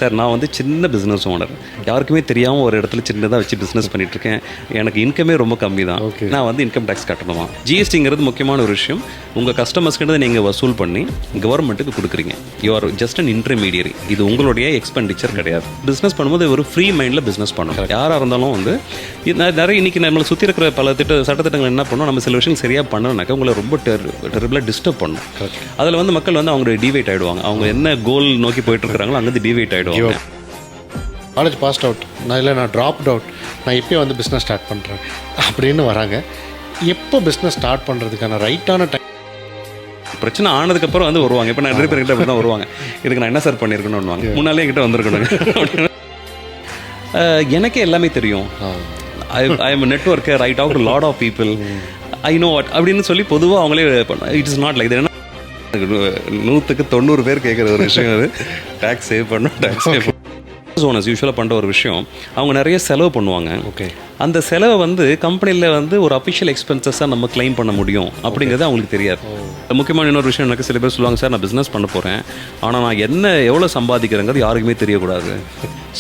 Sir நான் வந்து சின்ன பிஸ்னஸ் ஓனர், யாருக்குமே தெரியாமல் ஒரு இடத்துல சின்னதாக வச்சு பிஸ்னஸ் பண்ணிகிட்ருக்கேன், எனக்கு இன்கமே ரொம்ப கம்மி தான், நான் வந்து இன்கம் டேக்ஸ் கட்டணுமா? ஜிஎஸ்டிங்கிறது முக்கியமான ஒரு விஷயம். உங்கள் கஸ்டமர்ஸ்கிட்ட நீங்கள் வசூல் பண்ணி கவர்மெண்ட்டுக்கு கொடுக்குறீங்க. You are just an intermediary. இது உங்களுடைய எக்ஸ்பெண்டிச்சர் கிடையாது. பிஸ்னஸ் பண்ணும்போது ஒரு ஃப்ரீ மைண்டில் பிஸ்னஸ் பண்ணணும். யாராக இருந்தாலும் வந்து நிறைய இன்றைக்கி நம்மளை சுற்றி இருக்கிற பல சட்டத்திட்டங்கள் என்ன பண்ணணும், நம்ம சில விஷயங்கள் சரியாக பண்ணணும்னாக்கா உங்களை ரொம்ப டெரிபிளாக டிஸ்டர்ப் பண்ணும். அதில் வந்து மக்கள் வந்து அவங்க டிவைட் ஆகிடுவாங்க. அவங்க என்ன கோல் நோக்கி போயிட்டு இருக்கிறாங்களோ அங்கேருந்து டிவைட் ஆகிடுவாங்க. காலேஜ் பாஸ்ட் அவுட், நான் ட்ராப்ட் அவுட், நான் இப்போயே வந்து பிஸ்னஸ் ஸ்டார்ட் பண்ணுறேன் அப்படின்னு வராங்க. எப்போ பிஸ்னஸ் ஸ்டார்ட் பண்ணுறதுக்கான ரைட்டான டைம்? பிரச்சனை ஆனதுக்கப்புறம் வந்து வருவாங்க. இப்போ நான் நிறைய பேர்கிட்ட அப்படி தான் வருவாங்க, இதுக்கு நான் என்ன சார் பண்ணியிருக்கணும்னுவாங்க. முன்னாலே என்கிட்ட வந்திருக்கணும். எனக்கே எல்லாமே தெரியும். I am networker, I talk to lot of people, I know what அப்படின்னு சொல்லி பொதுவாக அவங்களே it is not like that. 100க்கு 90 பேர் கேட்குற ஒரு விஷயம் அது. டேக்ஸ் சேவ் பண்ணணும், டேக்ஸ் சேவ் பண்ணணும். ஓனர்ஸ் யூஸ்வலாக பண்ணுற ஒரு விஷயம், அவங்க நிறைய செலவு பண்ணுவாங்க. ஓகே, அந்த செலவை வந்து கம்பெனியில் வந்து ஒரு அஃபிஷியல் எக்ஸ்பென்சஸாக நம்ம கிளைம் பண்ண முடியும் அப்படிங்கிறது அவங்களுக்கு தெரியாது. முக்கியமான இன்னொரு விஷயம், எனக்கு சில பேர் சொல்லுவாங்க, சார் நான் பிஸ்னஸ் பண்ண போகிறேன், ஆனால் நான் எவ்வளோ சம்பாதிக்கிறேங்கிறது யாருக்குமே தெரியக்கூடாது.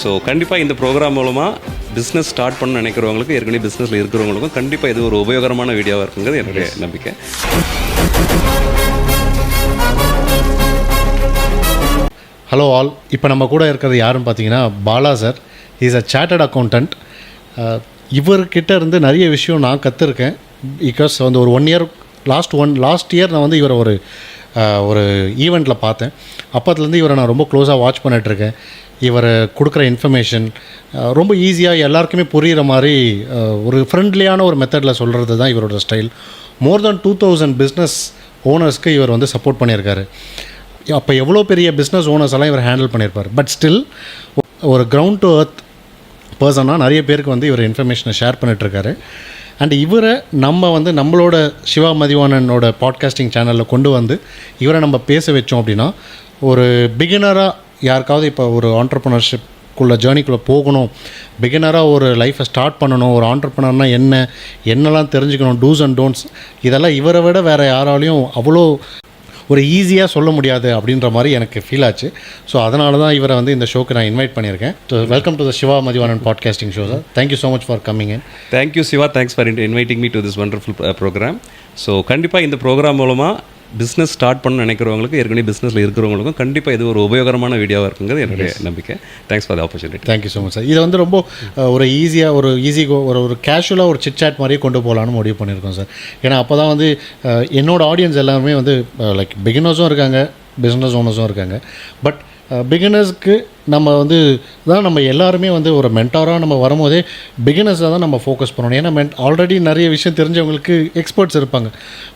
ஸோ கண்டிப்பாக இந்த ப்ரோக்ராம் மூலமாக பிஸ்னஸ் ஸ்டார்ட் பண்ண நினைக்கிறவங்களுக்கு, ஏற்கனவே பிஸ்னஸில் இருக்கிறவங்களுக்கும் கண்டிப்பாக இது ஒரு உபயோகரமான வீடியோவாக இருக்குங்கிறது என்னுடைய நம்பிக்கை. ஹலோ ஆல், இப்போ நம்ம கூட இருக்கிறது யாருன்னு பார்த்தீங்கன்னா Bala sir. Is a chartered accountant. இவர்கிட்ட இருந்து நிறைய விஷயம் நான் கற்றுருக்கேன். பிகாஸ் வந்து ஒரு 1 இயர் லாஸ்ட் இயர் நான் வந்து இவரை ஒரு ஈவெண்ட்டில் பார்த்தேன். அப்போத்துலேருந்து இவரை நான் ரொம்ப க்ளோஸாக வாட்ச் பண்ணிகிட்ருக்கேன். இவர் கொடுக்குற இன்ஃபர்மேஷன் ரொம்ப ஈஸியாக எல்லாருக்குமே புரிகிற மாதிரி ஒரு ஃப்ரெண்ட்லியான ஒரு மெத்தடில் சொல்கிறது தான் இவரோட ஸ்டைல். மோர் தென் 2000 பிஸ்னஸ் ஓனர்ஸ்க்கு இவர் வந்து சப்போர்ட் பண்ணியிருக்காரு. அப்போ எவ்வளோ பெரிய பிஸ்னஸ் ஓனர்ஸ் எல்லாம் இவர் ஹேண்டில் பண்ணியிருப்பார். பட் ஸ்டில் ஒரு கிரவுண்ட் டு எர்த் பர்சனாக நிறைய பேருக்கு வந்து இவர் இன்ஃபர்மேஷனை ஷேர் பண்ணிகிட்ருக்காரு. அண்ட் இவரை நம்ம வந்து நம்மளோட சிவா மதிவாணனோட பாட்காஸ்டிங் சேனலில் கொண்டு வந்து இவரை நம்ம பேச வச்சோம் அப்படின்னா, ஒரு பிகினராக யாருக்காவது இப்போ ஒரு ஆண்டர்ப்ரனர்ஷிப்குள்ளே ஜேர்னிக்குள்ளே போகணும், பிகினராக ஒரு லைஃப்பை ஸ்டார்ட் பண்ணணும், ஒரு ஆண்டர்ப்ரனர்னால் என்னெல்லாம் தெரிஞ்சுக்கணும், டூஸ் அண்ட் டோன்ட்ஸ், இதெல்லாம் இவரை விட வேறு யாராலையும் அவ்வளோ ஒரு ஈஸியாக சொல்ல முடியாது அப்படின்ற மாதிரி எனக்கு ஃபீல் ஆச்சு. ஸோ அதனால தான் இவரை வந்து இந்த ஷோக்கு நான் இன்வைட் பண்ணியிருக்கேன். Welcome to the Siva Mathivanan podcasting show sir. Thank you so much for coming in. Thank you Siva, thanks for inviting me to this wonderful program. So கண்டிப்பாக இந்த ப்ரோக்ராம் மூலமாக பிஸ்னஸ் ஸ்டார்ட் பண்ண நினைக்கிறவங்களுக்கு, ஏற்கனவே பிஸ்னஸில் இருக்கிறவங்களுக்கும் கண்டிப்பாக இது ஒரு உபயோகரமான வீடியோவாக இருக்குங்கிறது என்னுடைய நம்பிக்கை. Thanks for the opportunity. Thank you so much sir. இதை வந்து ரொம்ப ஒரு ஒரு கேஷுவலாக ஒரு சிட் சாட் மாதிரியே கொண்டு போகலான்னு முடிவு பண்ணியிருக்கோம் சார். ஏன்னா அப்போ தான் வந்து என்னோட ஆடியன்ஸ் எல்லாருமே வந்து லைக் பிகினர்ஸும் இருக்காங்க, பிஸ்னஸ் ஓனர்ஸும் இருக்காங்க. பட் பிகினர்ஸ்க்கு நம்ம வந்து தான் நம்ம எல்லாருமே வந்து ஒரு மென்டாராக நம்ம வரும்போதே பிகினர்ஸை தான் நம்ம ஃபோக்கஸ் பண்ணணும். ஏன்னா ஆல்ரெடி நிறைய விஷயம் தெரிஞ்சவங்களுக்கு எக்ஸ்பர்ட்ஸ் இருப்பாங்க.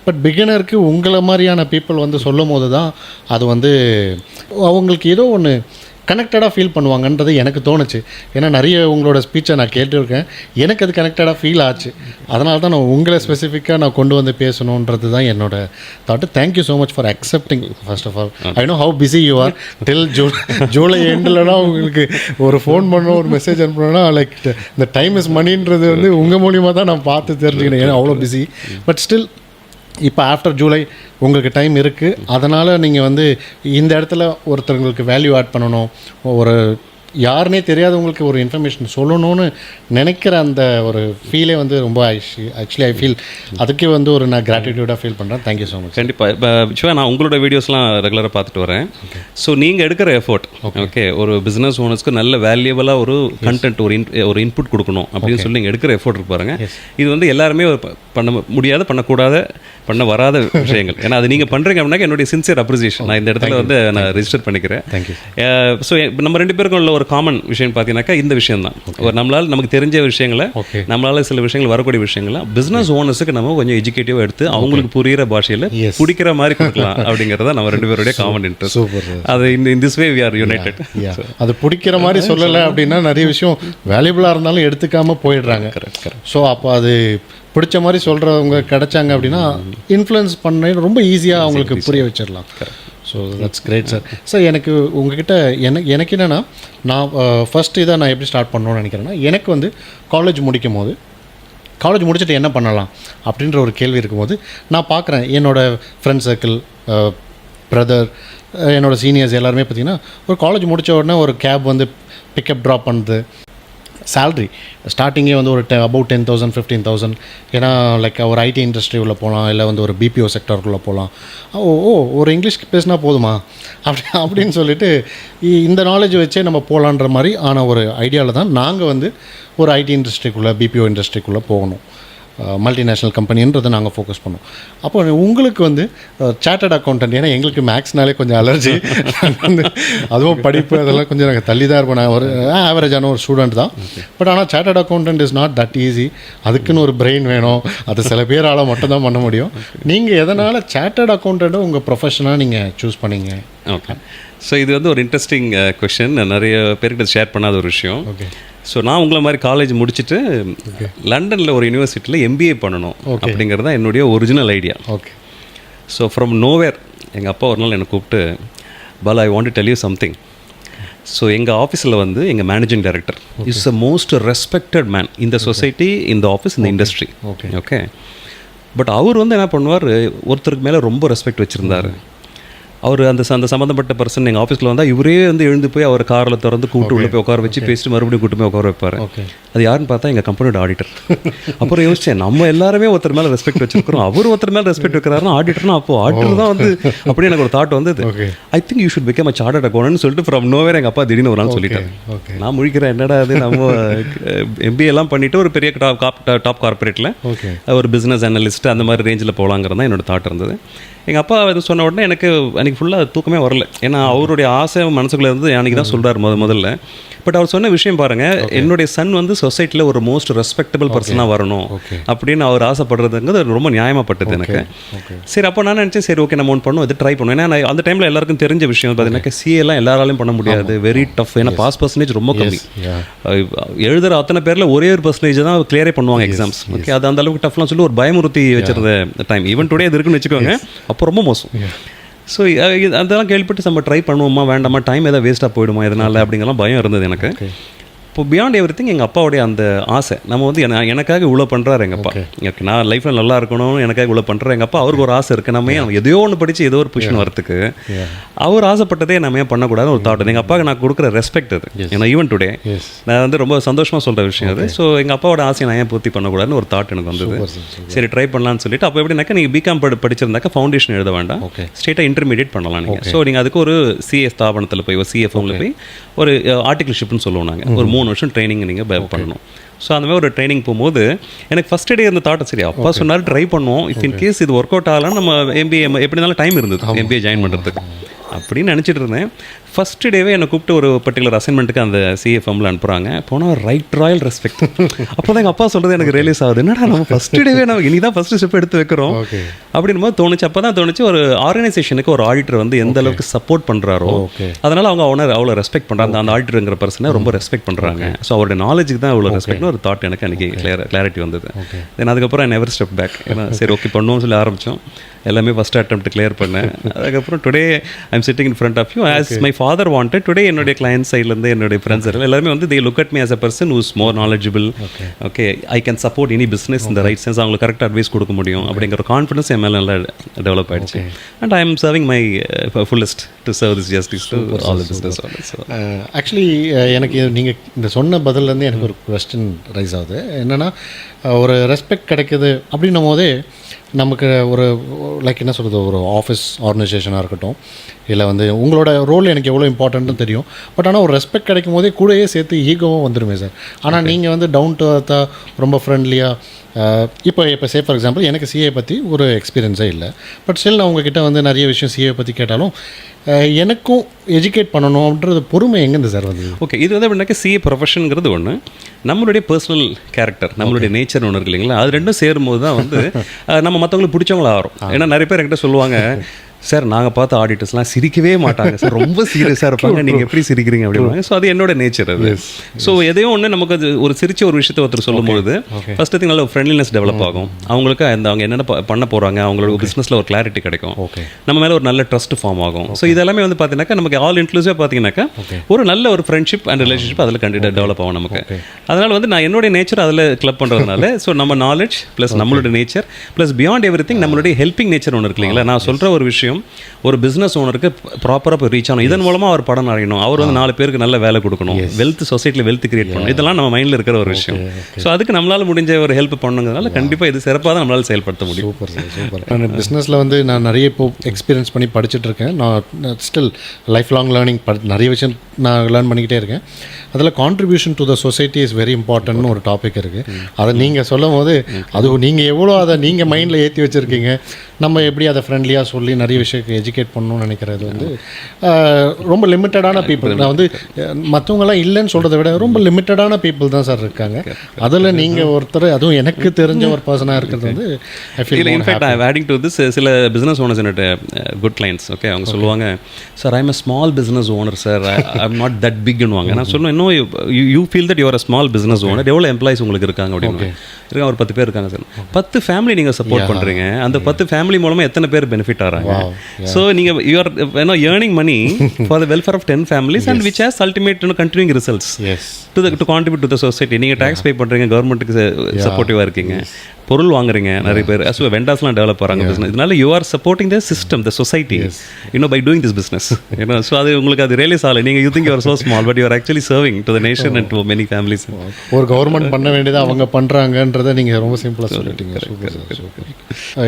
பட் பிகினருக்கு உங்களை மாதிரியான பீப்புள் வந்து சொல்லும் போது தான் அது வந்து அவங்களுக்கு ஏதோ ஒன்று கனெக்டடாக ஃபீல் பண்ணுவாங்கன்றது எனக்கு தோணுச்சு. ஏன்னா நிறைய உங்களோட ஸ்பீச்சை நான் கேட்டுருக்கேன், எனக்கு அது கனெக்டடாக ஃபீல் ஆச்சு. அதனால தான் நான் உங்களை ஸ்பெசிஃபிக்காக நான் கொண்டு வந்து பேசணுன்றது தான் என்னோட thought. Thank you so much for accepting. First of all I know how busy you are. Till July எண்டில்னா உங்களுக்கு ஒரு ஃபோன் பண்ணணும், ஒரு மெசேஜ் அனுப்பணும்னா லைக் இந்த டைம் இஸ் மணின்றது வந்து உங்கள் மூலியமாக தான் நான் பார்த்து தெரிஞ்சுக்கிறேன். ஏன்னா அவ்வளோ பிஸி. பட் ஸ்டில் இப்போ ஆஃப்டர் ஜூலை உங்களுக்கு டைம் இருக்குது. அதனால் நீங்கள் வந்து இந்த இடத்துல ஒருத்தங்களுக்கு வேல்யூ ஆட் பண்ணணும், ஒரு யாருனே தெரியாதவங்களுக்கு ஒரு இன்ஃபர்மேஷன் சொல்லணும்னு நினைக்கிற அந்த ஒரு ஃபீலே வந்து ரொம்ப ஆக்சுவலி ஐ ஃபீல் அதுக்கே வந்து ஒரு நான் கிராட்டிடியூடாக ஃபீல் பண்ணுறேன். Thank you so much. கண்டிப்பாக. இப்போ சிவா, நான் உங்களோட வீடியோஸ்லாம் ரெகுலராக பார்த்துட்டு வரேன். ஸோ நீங்கள் எடுக்கிற எஃபோர்ட், ஓகே, ஒரு பிஸ்னஸ் ஓனர்ஸ்க்கு நல்ல வேல்யூபலாக ஒரு கண்டென்ட், ஒரு இன்புட் கொடுக்கணும் அப்படின்னு சொல்லி நீங்கள் எடுக்கிற எஃபோர்ட் இருக்கு பாருங்கள். இது வந்து எல்லாருமே பண்ண முடியாத, பண்ண வராத விஷயங்கள். ஏன்னா அது நீங்கள் பண்ணுறீங்க அப்படின்னா என்னுடைய சின்சியர் அப்ரிசியேஷன் நான் இந்த இடத்துல வந்து நான் ரெஜிஸ்டர் பண்ணிக்கிறேன். தேங்க்யூ. ஸோ நம்ம 2 பேருக்கும் உள்ள ஒரு காமன் விஷயம் பார்த்தீங்கன்னாக்கா இந்த விஷயம் தான். நம்மளால் நமக்கு தெரிஞ்ச விஷயங்களை, நம்மளால சில விஷயங்கள் வரக்கூடிய விஷயங்களை பிஸ்னஸ் ஓனர்ஸுக்கு நம்ம கொஞ்சம் எஜுகேட்டிவாக எடுத்து அவங்களுக்கு புரிகிற பாஷையில் பிடிக்கிற மாதிரி கொடுக்கலாம் அப்படிங்கிறத நம்ம 2 பேருடைய காமன் இன்ட்ரெஸ்ட். அது in this way we are united. அது பிடிக்கிற மாதிரி சொல்லலை அப்படின்னா நிறைய விஷயம் வேல்யூபிளாக இருந்தாலும் எடுத்துக்காமல் போயிடுறாங்க. ஸோ அப்போ அது பிடிச்ச மாதிரி சொல்கிறவங்க கிடைச்சாங்க அப்படின்னா இன்ஃப்ளூயன்ஸ் பண்ண ரொம்ப ஈஸியாக அவங்களுக்கு புரிய வச்சிடலாம். So that's great sir. Sir எனக்கு உங்ககிட்ட எனக்கு என்னென்னா, நான் ஃபஸ்ட்டு இதை நான் எப்படி ஸ்டார்ட் பண்ணணும்னு நினைக்கிறேன்னா, எனக்கு வந்து காலேஜ் முடிச்சுட்டு என்ன பண்ணலாம் அப்படின்ற ஒரு கேள்வி இருக்கும்போது நான் பார்க்குறேன் என்னோடய ஃப்ரெண்ட் சர்க்கிள், பிரதர், என்னோடய சீனியர்ஸ் எல்லாருமே பார்த்திங்கன்னா ஒரு காலேஜ் முடித்த உடனே ஒரு கேப் வந்து பிக்கப் ட்ராப் பண்ணுறது, சேல்ரி ஸ்டார்டிங்கே வந்து ஒரு அபவுட் 10,000 15,000. ஏன்னா லைக் ஒரு ஐடி இண்டஸ்ட்ரி உள்ள போகலாம், இல்லை வந்து ஒரு பிபிஓ செக்டருக்குள்ளே போகலாம். ஒரு இங்கிலீஷ் பேசினா போதுமா அப்படின்னு சொல்லிட்டு இந்த நாலேஜ் வச்சே நம்ம போகலான்ற மாதிரி ஆன ஒரு ஐடியாவில் தான் நாங்கள் வந்து ஒரு ஐடி இண்டஸ்ட்ரிக்குள்ளே பிபிஓ இண்டஸ்ட்ரிக்குள்ளே போகணும், மல்டிநேஷ்னல் கம்பெனின்றதை நாங்கள் ஃபோக்கஸ் பண்ணோம். அப்போ உங்களுக்கு வந்து சார்ட்டர்ட் அக்கௌண்டன்ட், ஏன்னா எங்களுக்கு மேக்ஸ்னாலே கொஞ்சம் அலர்ஜி, வந்து அதுவும் படிப்பு அதெல்லாம் கொஞ்சம் நாங்கள் தள்ளி தான் இருப்போம். நான் ஒரு ஆவரேஜான ஒரு ஸ்டூடெண்ட் தான். பட் ஆனால் chartered accountant is not that easy. அதுக்குன்னு ஒரு பிரெயின் வேணும், அது சில பேரால் மட்டும் தான் பண்ண முடியும். நீங்கள் எதனால் சார்ட்டர்ட் அக்கௌண்டண்ட்டை உங்கள் ப்ரொஃபஷனாக நீங்கள் சூஸ் பண்ணீங்க? ஓகே, ஸோ இது வந்து ஒரு இன்ட்ரெஸ்டிங் கொஷின், நிறைய பேர்கிட்ட ஷேர் பண்ணாத ஒரு விஷயம். ஓகே, ஸோ நான் உங்களை மாதிரி காலேஜ் முடிச்சுட்டு லண்டனில் ஒரு யூனிவர்சிட்டியில் எம்பிஏ பண்ணணும் அப்படிங்கிறது தான் என்னுடைய original idea. Okay, so from nowhere எங்கள் அப்பா ஒரு நாள் என்னை கூப்பிட்டு, Bala, I want to tell you something. So எங்கள் ஆஃபீஸில் வந்து எங்கள் managing director is a most respected man இந்த சொசைட்டி, இந்த ஆஃபீஸ், இந்த இண்டஸ்ட்ரி. ஓகே, பட் அவர் வந்து என்ன பண்ணுவார், ஒருத்தருக்கு மேலே ரொம்ப ரெஸ்பெக்ட் வச்சுருந்தார். அவர் அந்த சம்மந்தப்பட்ட பர்சன் எங்கள் ஆஃபீஸில் வந்தால் இவரே வந்து எழுந்து போய் அவர் காரில் திறந்து கூப்பிட்டு உள்ளே போய் உட்கார வச்சு பேசிட்டு மறுபடியும் கூட்டு போய் உட்கார வைப்பார். அது யாருன்னு பார்த்தா எங்கள் கம்பெனியோட ஆடிட்டர். அப்புறம் யோசிச்சேன், நம்ம எல்லாருமே ஒருத்தர் மேலே ரெஸ்பெக்ட் வச்சிருக்கிறோம், அவர் ஒருத்தர் மேலே ரெஸ்பெக்ட் வைக்கிறாருன்னா ஆடிட்டர்னா அப்போ ஆடிட்டர் தான் வந்து அப்படியே எனக்கு ஒரு தாட் வந்தது. I think you should become a chartered அக்கௌண்டன்ட்னு சொல்லிட்டு ஃப்ரம் நோவேர் எங்கள் அப்பா திடீர்னு ஒரு நாள் சொல்லிட்டாரு. நான் முழிக்கிறேன், என்னடா அது, நம்ம எம்பிஏ எல்லாம் பண்ணிவிட்டு ஒரு பெரிய டாப் கார்பரேட்டில் ஒரு பிஸ்னஸ் அனலிஸ்ட் அந்த மாதிரி ரேஞ்சில் போகலாங்கிறது தான் என்னோட தாட் இருந்தது. எங்கள் அப்பா இது சொன்ன உடனே எனக்கு அன்றைக்கி ஃபுல்லாக தூக்கமே வரல. ஏன்னா அவருடைய ஆசை மனசுக்குள்ளே இருந்து அன்றைக்கி தான் சொல்கிறார் முதல்ல. பட் அவர் சொன்ன விஷயம் பாருங்கள், என்னுடைய சன் வந்து சொசைட்டியில் ஒரு மோஸ்ட் ரெஸ்பெக்டபிள் பர்சனாக வரணும் அப்படின்னு அவர் ஆசைப்படுறதுங்கிறது ரொம்ப நியாயமாப்பட்டது எனக்கு. சரி, அப்போ நான் நினச்சேன், சரி ஓகே நம்ம ஒன்று பண்ணுவோம், இது ட்ரை பண்ணுவோம். ஏன்னா அந்த டைமில் எல்லாருக்கும் தெரிஞ்ச விஷயம் பார்த்தீங்கன்னா சிஏலாம் எல்லாராலையும் பண்ண முடியாது, வெரி டஃப். ஏன்னா பாஸ் பர்சன்டேஜ் ரொம்ப கம்மி. எழுதுகிற அத்தனை பேரில் ஒரே ஒரு பர்சன்டேஜ் தான் கிளியரே பண்ணுவாங்க எக்ஸாம்ஸ். ஓகே, அது அந்த அளவுக்கு டஃப்லாம் சொல்லி ஒரு பயமுறுத்தி வச்சிருந்த டைம். ஈவன் டுடே இது இருக்குன்னு வச்சுக்கோங்க, அப்போ ரொம்ப மோசம். ஸோ அதெல்லாம் கேள்விப்பட்டு நம்ம ட்ரை பண்ணுவோமா வேண்டாமா, டைம் எதாவது வேஸ்ட்டாக போயிடுமா எதனால் அப்படிங்கலாம் பயம் இருந்தது எனக்கு. இப்போ பியாண்ட் எவ்ரி திங் எங்கள் அப்பாவுடைய அந்த ஆசை, நம்ம வந்து எனக்காக இவ்வளோ பண்ணுறாரு எங்கள் அப்பா. ஓகே, நான் லைஃப்பில் நல்லா இருக்கணும், எனக்காக இவ்வளோ பண்ணுறாரு எங்கள் அப்பா. அவருக்கு ஒரு ஆசை இருக்குது, நம்ம ஏன் எதையோ ஒன்று படித்து ஏதோ ஒரு பொசிஷன் வரத்துக்கு அவர் ஆசைப்பட்டதே நம்ம ஏன் பண்ணக்கூடாதுன்னு ஒரு தாட். எங்கள் அப்பாவுக்கு நான் கொடுக்குற ரெஸ்பெக்ட் அது. ஏன்னா ஈவன் டுடே நான் வந்து ரொம்ப சந்தோஷமாக சொல்கிற விஷயம் அது. ஸோ எங்கள் அப்பாவோட ஆசையை நான் ஏன் பூர்த்தி பண்ணக்கூடாதுன்னு ஒரு தாட் எனக்கு வந்தது. சரி ட்ரை பண்ணலான்னு சொல்லிட்டு, அப்போ எப்படின்னாக்கா நீங்கள் பிகாம் படிச்சிருந்தாக்கா ஃபவுண்டேஷன் எழுத வேண்டாம், ஸ்ட்ரெயிட்டாக இன்டர்மீடியேட் பண்ணலாம் நீங்கள். ஸோ நீங்கள் அதுக்கு ஒரு சிஏ ஸ்தாபனத்தில் போய், ஒரு சிஎஃப்ஓவில் போய் ஒரு ஆர்டிகல்ஷிப்னு சொல்லுவோம் நாங்கள், ஒரு 3 வருஷம் ட்ரைனிங் நீங்கள் பண்ணணும். ஸோ அந்த மாதிரி ஒரு ட்ரைனிங் போகும்போது எனக்கு ஃபஸ்ட் டே இருந்த தாட், சரி அப்பா சொன்னார் ட்ரை பண்ணுவோம், இஃப் இன் கேஸ் இது ஒர்க் அவுட் ஆகலாம், நம்ம எம்பிஏ எப்படி இருந்தாலும் டைம் இருந்தது எம்பிஏ ஜாயின் பண்ணுறதுக்கு அப்படின்னு நினச்சிட்டு இருந்தேன். ஃபஸ்ட்டு டேவே என்னை கூப்பிட்டு ஒரு பர்டிகுலர் அசைன்மெண்ட்டுக்கு அந்த சிஎஃப்எம்மில் அனுப்புகிறாங்க. போனால் ரைட் ராயல் ரெஸ்பெக்ட். அப்போ தான் எங்கள் அப்பா சொல்கிறது எனக்கு ரியலைஸ் ஆகுது, என்னடா நம்ம ஃபஸ்ட்டு டேவே நம்ம இனி தான் ஃபஸ்ட்டு ஸ்டெப் எடுத்து வைக்கிறோம் அப்படின்னு போது தோணுச்சு. அப்போ தான் தோணுச்சு, ஒரு ஆர்கனைசேஷனுக்கு ஒரு ஆடிட்டர் வந்து எந்த அளவுக்கு சப்போர்ட் பண்ணுறாரோ அதனால் அவங்க அவ்வளோ ரெஸ்பெக்ட் பண்ணுறாங்க, அந்த ஆடிட்டருங்கிற பர்சனை ரொம்ப ரெஸ்பெக்ட் பண்ணுறாங்க. ஸோ அவருடைய நாலேஜுக்கு தான் அவ்வளோ ரெஸ்பெக்ட்னு ஒரு தாட் எனக்கு அன்றைக்கி கிளாரிட்டி வந்தது. தென் அதுக்கப்புறம் ஐ நெவர் ஸ்டெப் பேக். ஏன்னா சரி ஓகே பண்ணுவோம்னு சொல்லி ஆரம்பித்தோம். எல்லாமே ஃபஸ்ட் அட்டெம்ப்ட் கிளியர் பண்ணேன். அதுக்கப்புறம் today I am sitting in front of you as my father wanted. Today என்னுடைய கிளையன்ட் சைட்லேருந்து என்னுடைய ஃப்ரெண்ட்ஸ் எல்லாருமே வந்து they look at me as a person who is more knowledgeable. Okay, I can support any business இந்த right sense, அவங்களுக்கு கரெக்டாக advice கொடுக்க முடியும் அப்படிங்கிற கான்ஃபிடன்ஸ் என் மேலே நல்லா டெவலப் ஆகிடுச்சு. And I am serving my fullest to serve this justice to all the business owners. Actually எனக்கு நீங்கள் இந்த சொன்ன பதிலேருந்து எனக்கு ஒரு கொஸ்டின் ரைஸ் ஆகுது. என்னென்னா, ஒரு ரெஸ்பெக்ட் கிடைக்குது அப்படின்னும் போதே நமக்கு ஒரு லைக் என்ன சொல்கிறது, ஒரு ஆஃபீஸ் ஆர்கனைசேஷனாக இருக்கட்டும், இல்லை வந்து உங்களோட ரோல் எனக்கு எவ்வளோ இம்பார்ட்டன்ட்னு தெரியும். பட் ஆனால் ஒரு ரெஸ்பெக்ட் கிடைக்கும் போதே கூடயே சேர்த்து ஈகோவும் வந்துடுமே சார். ஆனால் நீங்கள் வந்து டவுன் டு அர்த்தாக ரொம்ப ஃப்ரெண்ட்லியாக, இப்போ சே ஃபார் எக்ஸாம்பிள் எனக்கு சிஏ பற்றி ஒரு எக்ஸ்பீரியன்ஸே இல்லை. பட் ஸ்டில் நான் உங்ககிட்ட வந்து நிறைய விஷயம் சிஏ பற்றி கேட்டாலும் எனக்கும் எஜுகேட் பண்ணணுன்றது பொறுமை எங்கேருந்து சார் வந்து? ஓகே, இது வந்து எப்படின்னாக்கா சிஏ ப்ரொஃபஷனுங்கிறது ஒன்று, நம்மளுடைய பர்சனல் கேரக்டர், நம்மளுடைய நேச்சர் ஒன்று இருக்கு இல்லைங்களா, அது ரெண்டும் சேரும்போது தான் வந்து நம்ம மற்றவங்களுக்கு பிடிச்சவங்களா ஆகிறோம். ஏன்னா நிறைய பேர் என்கிட்ட சொல்லுவாங்க, சார் நாங்கள் பார்த்த ஆடிட்டர்ஸ்லாம் சிரிக்கவே மாட்டாங்க சார், ரொம்ப சீரியஸாக இருப்பாங்க, நீங்கள் எப்படி சிரிக்கிறீங்க அப்படிவாங்க. ஸோ அது என்னோட நேச்சர் அது. ஸோ எதையும் ஒன்று நமக்கு அது ஒரு சிரிச்ச ஒரு விஷயத்தை ஒருத்தர் சொல்லும்போது ஃபஸ்ட்டு திங் நல்ல ஃப்ரெண்ட்லினஸ் டெவலப் ஆகும். அவங்களுக்கு அந்த அவங்க என்னென்ன பண்ண போகிறாங்க, அவங்களோட பிஸ்னஸில் ஒரு கிளாரிட்டி கிடைக்கும், நம்ம மேலே ஒரு நல்ல ட்ரஸ்ட் ஃபார்ம் ஆகும். ஸோ இதெல்லாமே வந்து பார்த்தீங்கன்னாக்கா நமக்கு ஆல் இன்க்ளூசிவாக பார்த்தீங்கன்னாக்கா ஒரு நல்ல ஒரு ஃப்ரெண்ட்ஷிப் அண்ட் ரிலேஷன்ஷிப் அதில் கண்டிப்பாக டெவலப் ஆகும் நமக்கு. அதனால் வந்து நான் என்னுடைய நேச்சர் அதில் கிளப் பண்ணுறதுனால ஸோ நம்ம நாலேஜ் ப்ளஸ் நம்மளுடைய nature plus beyond every thing நம்மளுடைய ஹெல்பிங் நேச்சர் ஒன்று இருக்கு இல்லைங்களா. நான் சொல்கிற ஒரு விஷயம் விஷயம், ஒரு பிஸ்னஸ் ஓனருக்கு ப்ராப்பராக போய் ரீச் ஆகணும், இதன் மூலமாக அவர் படம் அடையணும், அவர் வந்து 4 பேருக்கு நல்ல வேலை கொடுக்கணும், வெல்த் சொசைட்டியில் வெல்த் கிரியேட் பண்ணணும், இதெல்லாம் நம்ம மைண்டில் இருக்கிற ஒரு விஷயம். ஸோ அதுக்கு நம்மளால் முடிஞ்ச ஒரு ஹெல்ப் பண்ணுங்கிறதுனால கண்டிப்பாக இது சிறப்பாக தான் நம்மளால் செயல்படுத்த முடியும். Super sir, super. நான் பிஸ்னஸில் வந்து நான் நிறைய இப்போ எக்ஸ்பீரியன்ஸ் பண்ணி படிச்சுட்டு இருக்கேன். நான் ஸ்டில் லைஃப் லாங் லேர்னிங் நிறைய விஷயம் நான் லேர்ன் பண்ணிக்கிட்டே இருக்கேன். அதில் contribution to the society is very இம்பார்ட்டன்ட்னு ஒரு டாபிக் இருக்குது. அதை நீங்கள் சொல்லும் போது அது நீங்கள் எவ்வளோ அதை நீங்கள் மைண்டில் ஏற்றி வச்சுருக்கீங்க, நம்ம எப்படி அதை ஃப்ரெண்ட்லியாக சொல்லி நிறைய விஷயத்துக்கு எஜுகேட் பண்ணணும்னு நினைக்கிறது வந்து ரொம்ப லிமிட்டடான பீப்புள். நான் வந்து மற்றவங்களாம் இல்லைன்னு சொல்கிறத விட ரொம்ப லிமிட்டடான பீப்புள் தான் சார் இருக்காங்க. அதில் நீங்கள் ஒருத்தர், அதுவும் எனக்கு தெரிஞ்ச ஒரு பர்சனாக இருக்கிறது வந்து I feel. In fact I adding to this, சில பிஸ்னஸ் ஓனர்ஸ் என்னோட குட் கிளைண்ட்ஸ், ஓகே, அவங்க சொல்லுவாங்க, sir I am a small business owner sir, I am not that பிக்னுவாங்க. நான் சொல்லுவேன், இன்னும் you feel that you're a small business owner, எவ்வளோ employees உங்களுக்கு இருக்காங்க அப்படின்னு. இருக்காங்க, ஒரு 10 பேர் இருக்காங்க சார். 10 ஃபேமிலி நீங்கள் சப்போர்ட் பண்ணுறீங்க, அந்த 10 ஃபேமிலி மூலமாக எத்தனை பேர் பெனிஃபிட் ஆகிறாங்க. ஸோ நீங்கள் you are earning money for the welfare of 10 families and which has ultimate continuing results to contribute to the society. நீங்கள் டேக்ஸ் பே பண்ணுறீங்க, கவர்மெண்ட்டுக்கு சப்போர்ட்டிவாக இருக்கீங்க, பொருள் வாங்குறீங்க, நிறைய பேர் ஸோ வெண்டாஸ்லாம் டெவலப் ஆகிறாங்க பிஸ்னஸ். இதனால you are supporting the system, the society, by doing this business. So அது உங்களுக்கு அது ரியலைஸ் ஆகலை. நீங்கள் you think you are so small, but you are actually serving to the nation and to many families. ஒரு government பண்ண வேண்டியதை அவங்க பண்ணுறாங்கன்றதை நீங்கள் ரொம்ப சிம்பிளாக சொல்லிட்டீங்க.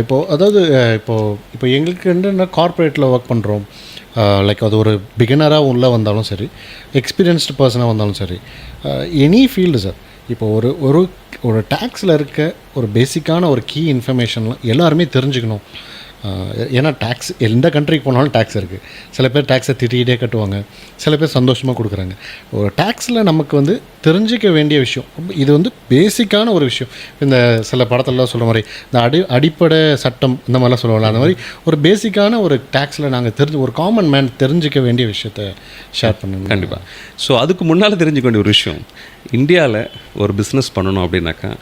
இப்போது அதாவது இப்போ எங்களுக்கு என்னென்ன கார்ப்பரேட்டில் ஒர்க் பண்ணுறோம், லைக் அது ஒரு பிகினராக உள்ளே வந்தாலும் சரி, எக்ஸ்பீரியன்ஸ்டு பர்சனாக வந்தாலும் சரி, எனி ஃபீல்டு சார், இப்போ ஒரு டேக்ஸில் இருக்க ஒரு பேசிக்கான ஒரு கீ இன்ஃபர்மேஷன்லாம் எல்லாருமே தெரிஞ்சுக்கணும். ஏன்னா டேக்ஸ் எந்த கண்ட்ரிக்கு போனாலும் டேக்ஸ் இருக்குது. சில பேர் டேக்ஸை திட்டிகிட்டே கட்டுவாங்க, சில பேர் சந்தோஷமாக கொடுக்குறாங்க. ஒரு டேக்ஸில் நமக்கு வந்து தெரிஞ்சிக்க வேண்டிய விஷயம், இது வந்து பேசிக்கான ஒரு விஷயம். இந்த சில படத்துலலாம் சொல்கிற மாதிரி இந்த அடிப்படை சட்டம் இந்த மாதிரிலாம் சொல்லுவாங்க, அந்த மாதிரி ஒரு பேசிக்கான ஒரு டேக்ஸில் நாங்கள் ஒரு காமன் மேன் தெரிஞ்சிக்க வேண்டிய விஷயத்தை ஷேர் பண்ணணும். கண்டிப்பாக. ஸோ அதுக்கு முன்னால் தெரிஞ்சுக்க வேண்டிய ஒரு விஷயம், இந்தியாவில் ஒரு பிஸ்னஸ் பண்ணணும் அப்படின்னாக்கா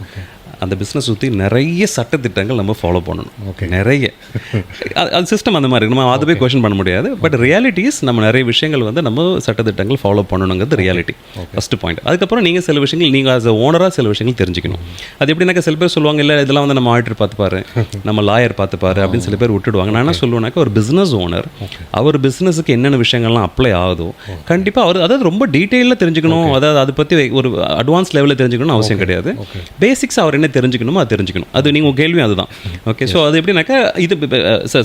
அந்த பிஸ்னஸ் சுற்றி நிறைய சட்டத்திட்டங்கள் நம்ம ஃபாலோ பண்ணணும். ஓகே, நிறைய அது சிஸ்டம் அந்த மாதிரி நம்ம அதை போய் கொஷின் பண்ண முடியாது. பட் ரியாலிட்டிஸ் நம்ம நிறைய விஷயங்கள் வந்து நம்ம சட்டத்திட்டங்கள் ஃபாலோ பண்ணணுங்கிறது ரியாலிட்டி, ஃபஸ்ட்டு பாயிண்ட். அதுக்கப்புறம் நீங்கள் சில விஷயங்கள் நீங்கள் ஆஸ் அ ஓனராக சில விஷயங்கள் தெரிஞ்சுக்கணும். அது எப்படின்னாக்கா சில பேர் சொல்லுவாங்க, இல்லை இதெல்லாம் வந்து நம்ம ஆடிட்டர் பார்த்துப்பாரு, நம்ம லாயர் பார்த்துப்பாரு அப்படின்னு சில பேர் விட்டுடுவாங்க. நான் என்ன சொல்லுவேன்னாக்கா, ஒரு பிஸ்னஸ் ஓனர் அவர் பிஸ்னஸுக்கு என்னென்ன விஷயங்கள்லாம் அப்ளை ஆகுதோ கண்டிப்பாக அவர் அதாவது ரொம்ப டீட்டெயிலாக தெரிஞ்சுக்கணும். அதாவது அதை பற்றி ஒரு அட்வான்ஸ் லெவலில் தெரிஞ்சுக்கணும்னு அவசியம் கிடையாது. பேசிக்ஸ் அவர் என்ன தெரிஞ்சுக்கணுமோ அது தெரிஞ்சுக்கணும். அது நீங்கள் கேள்வி அதுதான். ஓகே, ஸோ அது எப்படின்னாக்கா இது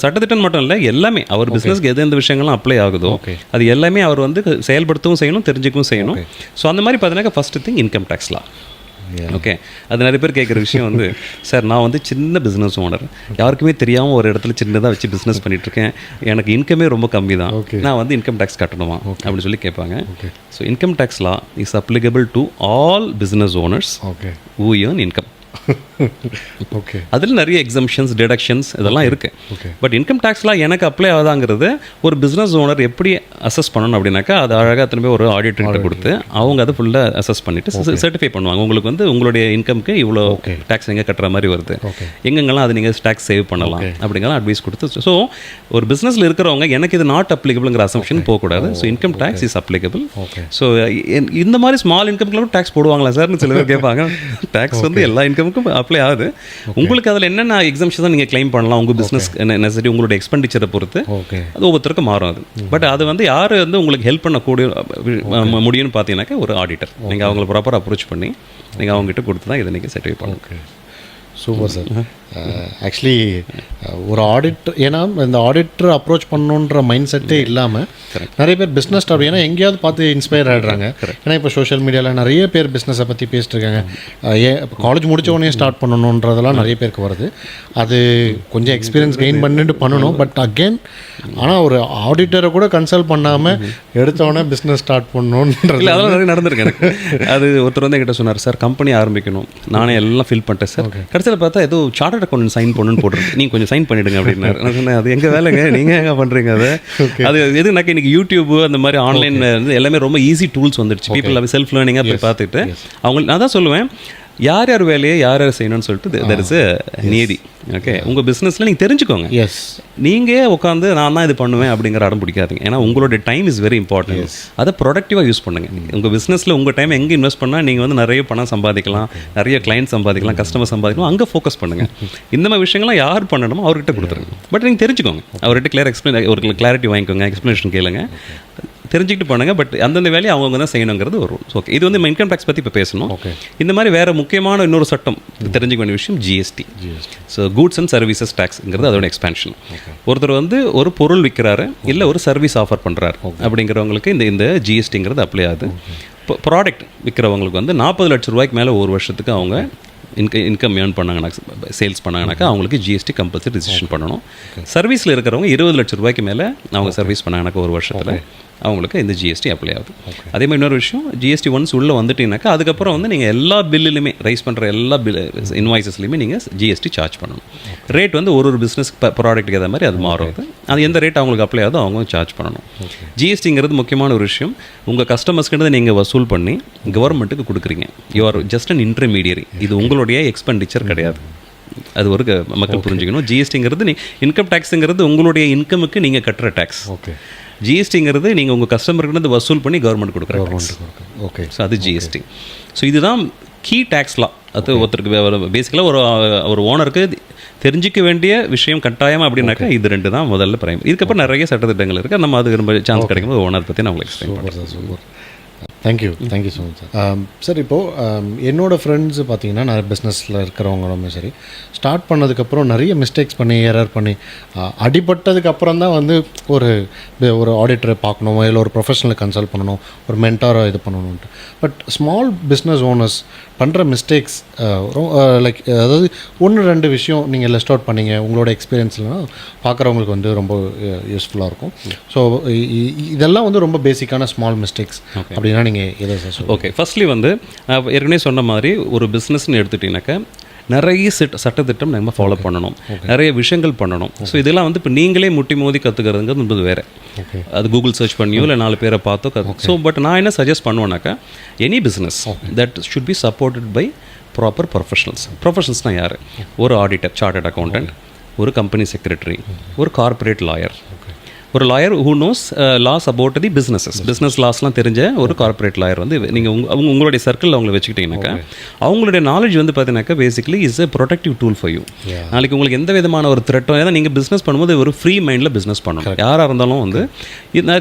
சட்டத்திட்டம் மட்டும் இல்லை, எல்லாமே அவர் பிஸ்னஸ்க்கு எது எந்த விஷயங்கள்லாம் அப்ளை ஆகுதோ அது எல்லாமே அவர் வந்து செயல்படுத்தவும் செய்யணும், தெரிஞ்சுக்கவும் செய்யணும். ஸோ அந்த மாதிரி பார்த்தீங்கன்னா ஃபர்ஸ்ட் திங் இன்கம் டேக்ஸ் லா. ஓகே, அது நிறைய பேர் கேட்குற விஷயம் வந்து, சார் நான் வந்து சின்ன பிஸ்னஸ் ஓனர், யாருக்குமே தெரியாமல் ஒரு இடத்துல சின்னதாக வச்சு பிஸ்னஸ் பண்ணிகிட்ருக்கேன், எனக்கு இன்கமே ரொம்ப கம்மி தான், நான் வந்து இன்கம் டேக்ஸ் கட்டணுமா அப்படின்னு சொல்லி கேட்பாங்க. So income tax law is applicable to all business owners who earn income. Okay, அதில் நிறைய எக்ஸம்ஷன்ஸ், டிடக்ஷன்ஸ் இதெல்லாம் இருக்குது. பட் இன்கம் டேக்ஸ்லாம் எனக்கு அப்ளை ஆகுதாங்கிறது ஒரு பிஸ்னஸ் ஓனர் எப்படி அசஸ் பண்ணணும் அப்படின்னாக்கா, அது அழகாக திரும்ப ஒரு ஆடிட்டர்கிட்ட கொடுத்து அவங்க அதை ஃபுல்லாக அசஸ் பண்ணிவிட்டு சர்டிஃபை பண்ணுவாங்க. உங்களுக்கு வந்து உங்களுடைய இன்கம்க்கு இவ்வளோ டேக்ஸ் எங்கே கட்டுற மாதிரி வருது, எங்கெங்கெல்லாம் அது நீங்கள் டேக்ஸ் சேவ் பண்ணலாம் அப்படிங்கலாம் அட்வைஸ் கொடுத்து. ஸோ ஒரு பிஸ்னஸில் இருக்கிறவங்க எனக்கு இது நாட் அப்ளிகபிள்ங்கிற அசம்ஷன் போகக்கூடாது. So income tax is applicable. So இந்த மாதிரி ஸ்மால் இன்கம்க்கு டேக்ஸ் போடுவாங்களா சார்னு சில பேர் கேட்பாங்க. டேக்ஸ் வந்து எல்லா இன்கமுக்கும் அப்ளை ஆகுது. உங்களுக்கு அதில் என்னென்ன எக்ஸம்ஷன் நீங்கள் கிளைம் பண்ணலாம், உங்கள் பிஸ்னஸ் நெசசரி உங்களோட எக்ஸ்பெண்டிச்சரை பொறுத்து அது ஒவ்வொருத்தருக்கும் மாறும். அது பட் அது வந்து யார் வந்து உங்களுக்கு ஹெல்ப் பண்ணக்கூடிய முடியும்னு பார்த்தீங்கன்னாக்கா ஒரு ஆடிட்டர். நீங்கள் அவங்களை ப்ராப்பராக அப்ரோச் பண்ணி நீங்கள் அவங்ககிட்ட கொடுத்து தான் இதை நீங்கள் சர்டிஃபை பண்ணணும். Super sir. ஆக்சுவலி ஒரு ஆடிட்டர், ஏன்னா இந்த ஆடிட்டர் அப்ரோச் பண்ணணுன்ற மைண்ட் செட்டே இல்லாமல் நிறைய பேர் பிஸ்னஸ் ஸ்டார்ட், ஏன்னா எங்கேயாவது பார்த்து இன்ஸ்பயர் ஆகிடுறாங்க. ஏன்னா இப்போ சோஷியல் மீடியாவில் நிறைய பேர் பிஸ்னஸை பற்றி பேசிட்டு இருக்காங்க. காலேஜ் முடிச்ச உடனே ஸ்டார்ட் பண்ணணுன்றதெல்லாம் நிறைய பேருக்கு வருது. அது கொஞ்சம் எக்ஸ்பீரியன்ஸ் கெயின் பண்ணிட்டு பண்ணணும். பட் அகெயின் ஆனால் ஒரு ஆடிட்டரை கூட கன்சல்ட் பண்ணாமல் எடுத்தோடனே பிஸ்னஸ் ஸ்டார்ட் பண்ணணுன்றது அதெல்லாம் நிறைய நடந்திருக்கு எனக்கு. அது ஒருத்தர் வந்து என்கிட்ட சொன்னார், சார் கம்பெனி ஆரம்பிக்கணும், நானே எல்லாம் ஃபில் பண்ணிட்டேன் சார், கடைசியில் பார்த்தா ஏதோ சார்ட்டர்ட் அக்கௌண்ட் சைன் பண்ணணும்னு போட்டுருக்கு, நீங்கள் கொஞ்சம் சைன் பண்ணிவிடுங்க அப்படின்னாரு. நான் சொன்னேன், அது எங்கள் வேலைங்க, நீங்கள் எங்கே பண்ணுறீங்க அதை? அது எதுனாக்கா இன்றைக்கி யூடியூப் அந்த மாதிரி ஆன்லைன் வந்து எல்லாமே ரொம்ப ஈஸி டூல்ஸ் வந்துடுச்சு. பீப்புள் செல்ஃப் லேர்னிங்காக போய் பார்த்துட்டு அவங்க நான் தான் சொல்லுவேன், யார் யார் வேலையை யார் யார் செய்யணும்னு சொல்லிட்டு தட் இஸ் நீதி. ஓகே, உங்கள் பிஸ்னஸில் நீங்கள் தெரிஞ்சுக்கோங்க. எஸ், நீங்கள் உட்காந்து நான் தான் இது பண்ணுவேன் அப்படிங்கிற அடம் பிடிக்காதீங்க. ஏன்னா உங்களோட டைம் இஸ் வெரி இம்பார்ட்டன்ட். அதை ப்ரொடக்டிவாக யூஸ் பண்ணுங்கள். உங்கள் பிஸ்னஸில் உங்கள் டைம் எங்கே இன்வெஸ்ட் பண்ணால் நீங்கள் வந்து நிறைய பணம் சம்பாதிக்கலாம், நிறைய கிளைண்ட் சம்பாதிக்கலாம், கஸ்டமர் சம்பாதிக்கலாம். அங்கே ஃபோக்கஸ் பண்ணுங்கள். இந்த மாதிரி விஷயங்கள்லாம் யார் பண்ணணுமோ அவர்கிட்ட கொடுத்துருங்க. பட் நீங்கள் தெரிஞ்சுக்கோங்க, அவர்கிட்ட ஒரு கிளாரிட்டி வாங்கிக்கோங்க, எக்ஸ்ப்ளனேஷன் கேளுங்க, தெரிஞ்சுக்கிட்டு பண்ணுங்க. பட் அந்தந்த வேலையை அவங்க தான் செய்யணுங்கிறது ஒரு ரூல்ஸ். ஓகே, இது வந்து இன்கம் டேக்ஸ் பற்றி இப்போ பேசணும். இந்த மாதிரி வேறு முக்கியமான இன்னொரு சட்டம் தெரிஞ்சுக்க வேண்டிய விஷயம் GST. So goods and services டேக்ஸ்ங்கிறது அதோட எக்ஸ்பேன்ஷன். ஒருத்தர் வந்து ஒரு பொருள் விற்கிறாரு இல்லை ஒரு சர்வீஸ் ஆஃபர் பண்ணுறாரு அப்படிங்கிறவங்களுக்கு இந்த ஜிஎஸ்டிங்கிறது அப்ளை ஆகுது. இப்போ ப்ராடக்ட் விற்கிறவங்களுக்கு வந்து 40 லட்ச ரூபாய்க்கு மேலே ஒரு வருஷத்துக்கு அவங்க இன்கம் ஏர்ன் பண்ணாங்கன்னா, சேல்ஸ் பண்ணாங்கனாக்கா அவங்களுக்கு ஜிஎஸ்டி கம்பல்சரி ரிஜிஸ்ட்ரேஷன் பண்ணணும். சர்வீஸில் இருக்கிறவங்க 20 லட்ச ரூபாய்க்கு மேலே அவங்க சர்வீஸ் பண்ணாங்கனாக்கா ஒரு வருஷத்தில் அவங்களுக்கு இந்த ஜிஎஸ்டி அப்ளை ஆகுது. அதே மாதிரி இன்னொரு விஷயம், ஜிஎஸ்டி ஒன்ஸ் உள்ளே வந்துட்டீங்கன்னாக்கா அதுக்கப்புறம் வந்து நீங்கள் எல்லா பில்லுலையுமே ரைஸ் பண்ணுற எல்லா இன்வாய்ஸஸ்லையுமே நீங்கள் ஜிஎஸ்டி சார்ஜ் பண்ணணும். ரேட் வந்து ஒரு பிஸ்னஸ் ப்ராடக்ட்டுக்கு ஏற்ற மாதிரி அது மாறுது. அது எந்த ரேட் அவங்களுக்கு அப்ளை ஆகுதோ அவங்க சார்ஜ் பண்ணணும். ஜிஎஸ்டிங்கிறது முக்கியமான ஒரு விஷயம். உங்கள் கஸ்டமர்ஸ்கிட்ட நீங்கள் வசூல் பண்ணி கவர்மெண்ட்டுக்கு கொடுக்குறீங்க. You are just an intermediary. இது உங்களுடைய எக்ஸ்பெண்டிச்சர் கிடையாது. அது ஒரு மக்கள் புரிஞ்சுக்கணும். ஜிஎஸ்டிங்கிறது இன்கம் டேக்ஸுங்கிறது உங்களுடைய இன்கமுக்கு நீங்கள் கட்டுற டேக்ஸ். ஓகே, நீங்கள் உங்கள் கஸ்டமர்கிட்ட வசூல் பண்ணி கவர்மெண்ட் கொடுக்குற டேக்ஸ். ஓகே, ஸோ அது ஜிஎஸ்டி. ஸோ இதுதான் கீ டேக்ஸ்லாம். அது ஒருத்தருக்கு பேசிக்கலாக ஒரு ஓனருக்கு தெரிஞ்சிக்க வேண்டிய விஷயம் கட்டாயம் அப்படின்னாக்கா இது ரெண்டு தான் முதல்ல பிரைம். இதுக்கப்புறம் நிறைய சட்டத்திட்டங்கள் இருக்குது. நம்ம அது ரொம்ப சான்ஸ் கிடைக்கும்போது ஓனர் பற்றி நான் உங்களுக்கு எக்ஸ்பிளைன் பண்ணுறேன். Thank you so much sir. Sir, இப்போது என்னோடய ஃப்ரெண்ட்ஸு பார்த்தீங்கன்னா நிறைய பிஸ்னஸில் இருக்கிறவங்களுமே சரி, ஸ்டார்ட் பண்ணதுக்கப்புறம் நிறைய மிஸ்டேக்ஸ் பண்ணி எரர் பண்ணி அடிபட்டதுக்கப்புறம் தான் வந்து ஒரு ஆடிட்டரை பார்க்கணும், இல்லை ஒரு ப்ரொஃபஷனலை கன்சல்ட் பண்ணணும், ஒரு மென்டாரை இது பண்ணணுன்ட்டு. பட் ஸ்மால் பிஸ்னஸ் ஓனர்ஸ் பண்ணுற மிஸ்டேக்ஸ் லைக் அதாவது 1-2 விஷயம் நீங்கள் லிஸ்ட் அவுட் பண்ணீங்க உங்களோட எக்ஸ்பீரியன்ஸ்லாம் பார்க்குறவங்களுக்கு வந்து ரொம்ப யூஸ்ஃபுல்லாக இருக்கும். ஸோ இதெல்லாம் வந்து ரொம்ப பேசிக்கான ஸ்மால் மிஸ்டேக்ஸ் அப்படின்னா நீங்கள் எதை சார்? ஓகே, ஃபர்ஸ்ட்லி வந்து ஏற்கனவே சொன்ன மாதிரி ஒரு பிஸ்னஸ்ன்னு எடுத்துட்டிங்கனாக்கா நிறைய சட்டத்திட்டம் நம்ம ஃபாலோ பண்ணணும், நிறைய விஷயங்கள் பண்ணணும். ஸோ இதெல்லாம் வந்து இப்போ நீங்களே முட்டி மோதி கற்றுக்கிறதுங்கிறது வேறு. அது கூகுள் சர்ச் பண்ணியோ இல்லை 4 பேரை பார்த்தோ ஸோ பட் நான் என்ன சஜஸ்ட் பண்ணுவேன்னாக்கா, any business that should be supported by proper ப்ரொஃபஷனல்ஸ்னால் யார்? ஒரு ஆடிட்டர், சார்ட்டர்ட் அக்கௌண்டன்ட், ஒரு கம்பெனி செக்ரட்டரி, ஒரு கார்ப்பரேட் லாயர், ஒரு lawyer who knows laws about the business லாஸ்லாம் தெரிஞ்ச ஒரு கார்ப்பரேட் லாயர் வந்து நீங்கள் உங்களுடைய சர்க்கிளில் அவங்களை வச்சுக்கிட்டீங்கன்னாக்கா அவங்களுடைய நாலேஜ் வந்து பார்த்தீங்கன்னாக்கா basically is a productive tool for you. நாளைக்கு உங்களுக்கு எந்த விதமான ஒரு த்ரெட்டோ ஏன்னா நீங்கள் பிஸ்னஸ் பண்ணும்போது ஒரு ஃப்ரீ மைண்டில் பிஸ்னஸ் பண்ணணும். யாராக இருந்தாலும் வந்து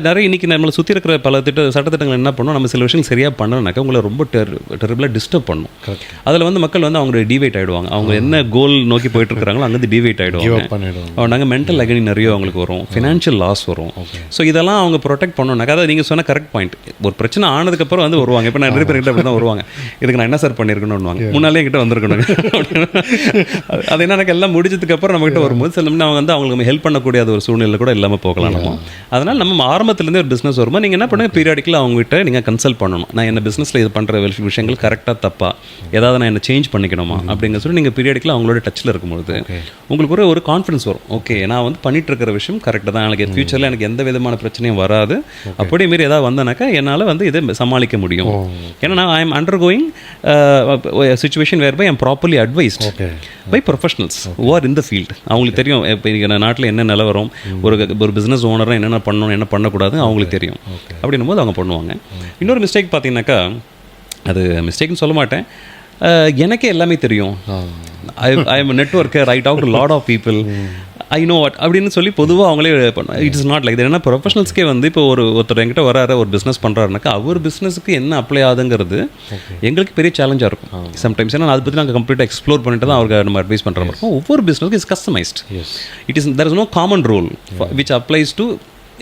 நிறைய இன்றைக்கி நம்மளை சுற்றி இருக்கிற பல சட்டத்திட்டங்கள் என்ன பண்ணணும், நம்ம சில விஷயங்கள் சரியாக பண்ணணும்னாக்கா உங்களை ரொம்ப டெரிபிளாக டிஸ்டர்ப் பண்ணும். அதில் வந்து மக்கள் வந்து அவங்க டிவைட் ஆகிடுவாங்க. அவங்க என்ன கோல் நோக்கி போயிட்டு இருக்கிறாங்களோ அங்கேருந்து டிவைட் ஆகிடுவாங்க. நாங்கள் மென்டல் அகனி நிறைய அவங்களுக்கு வரும், ஃபினான்ஷியல் லாஸ் வரும். ஸோ இதெல்லாம் அவங்க ப்ரொடெக்ட் பண்ணணும்னாக்கா, அதாவது நீங்கள் சொன்ன கரெக்ட் பாயிண்ட். ஒரு பிரச்சனை ஆனதுக்கப்புறம் வந்து வருவாங்க. இப்போ நான் நிறைய பேர்கிட்ட அப்படி தான் வருவாங்க, இதுக்கு நான் என்ன சார் பண்ணியிருக்கணும்னுவாங்க, முன்னாலே என்கிட்ட வந்திருக்கணும். அது என்னன்னாக்கா எல்லாம் முடிச்சதுக்கப்புறம் நம்மகிட்ட வரும்போது சில அவங்க வந்து அவங்களுக்கு ஹெல்ப் பண்ணக்கூடிய ஒரு சூழ்நிலை கூட இல்லாமல் போகலாம் நம்ம. அதனால் நம்ம ஆரம்பத்துலேருந்து ஒரு பிஸ்னஸ் வரும்போது நீங்கள் என்ன பண்ணுங்க, பீரியாடிக்கலாக அவங்ககிட்ட நீங்கள் கன்சல்ட் பண்ணணும். நான் என்ன பிஸ்னஸில் இது பண்ணுற விஷயங்கள் கரெக்டாக தப்பா, ஏதாவது நான் என்ன சேஞ்ச் பண்ணிக்கணுமா அப்படிங்கிற சொல்லி நீங்கள் பீரியாடிக்கலாக அவங்களோட டச்சில் இருக்கும்பொழுது உங்களுக்கு ஒரு கான்ஃபிடன்ஸ் வரும். ஓகே, நான் வந்து பண்ணிட்டு இருக்கிற விஷயம் கரெக்டாக தான், எனக்கு ஃபியூச்சரில் எனக்கு எந்த விதமான பிரச்சனையும் வராது. அப்படியே மாரி ஏதாவது வந்தனாக்கா என்னால் வந்து இதை சமாளிக்க முடியும். ஏன்னா நான் I am under going situation where by I am properly advised by professionals who are in the field. அவங்களுக்கு தெரியும் இப்போ நாட்டில் என்ன நிலவரம், ஒரு பிஸ்னஸ் ஓனராக என்னென்ன பண்ணணும் என்ன பண்ணக்கூடாது அவங்களுக்கு தெரியும். அப்படின்னும் போது அவங்க பண்ணுவாங்க. இன்னொரு மிஸ்டேக் பார்த்தீங்கன்னாக்கா, அது மிஸ்டேக்னு சொல்ல மாட்டேன், எனக்கே எல்லாமே தெரியும். I am networker, I talk to lot of people, I know what அப்படின்னு சொல்லி பொதுவாக அவங்களே பண்ண. It is not like that. ஏன்னா ப்ரொஃபஷனல்ஸ்க்கே வந்து இப்போ ஒருத்தர் என்கிட்ட வராரு, ஒரு பிஸ்னஸ் பண்ணுறாருனாக்கா அவர் பிஸ்னஸுக்கு என்ன அப்ளை ஆகுதுங்கிறது எங்களுக்கு பெரிய சேலஞ்சாக இருக்கும் சம்டைம்ஸ். ஏன்னா அதை பற்றி நாங்கள் கம்ப்ளீட்டாக எக்ஸ்ப்ளோர் பண்ணிட்டு தான் அவருக்கு நம்ம அட்வைஸ் பண்ணுற மாதிரி இருக்கும். ஒவ்வொரு பிஸ்னஸ்க்கு is customized. It is there is no common rule which applies to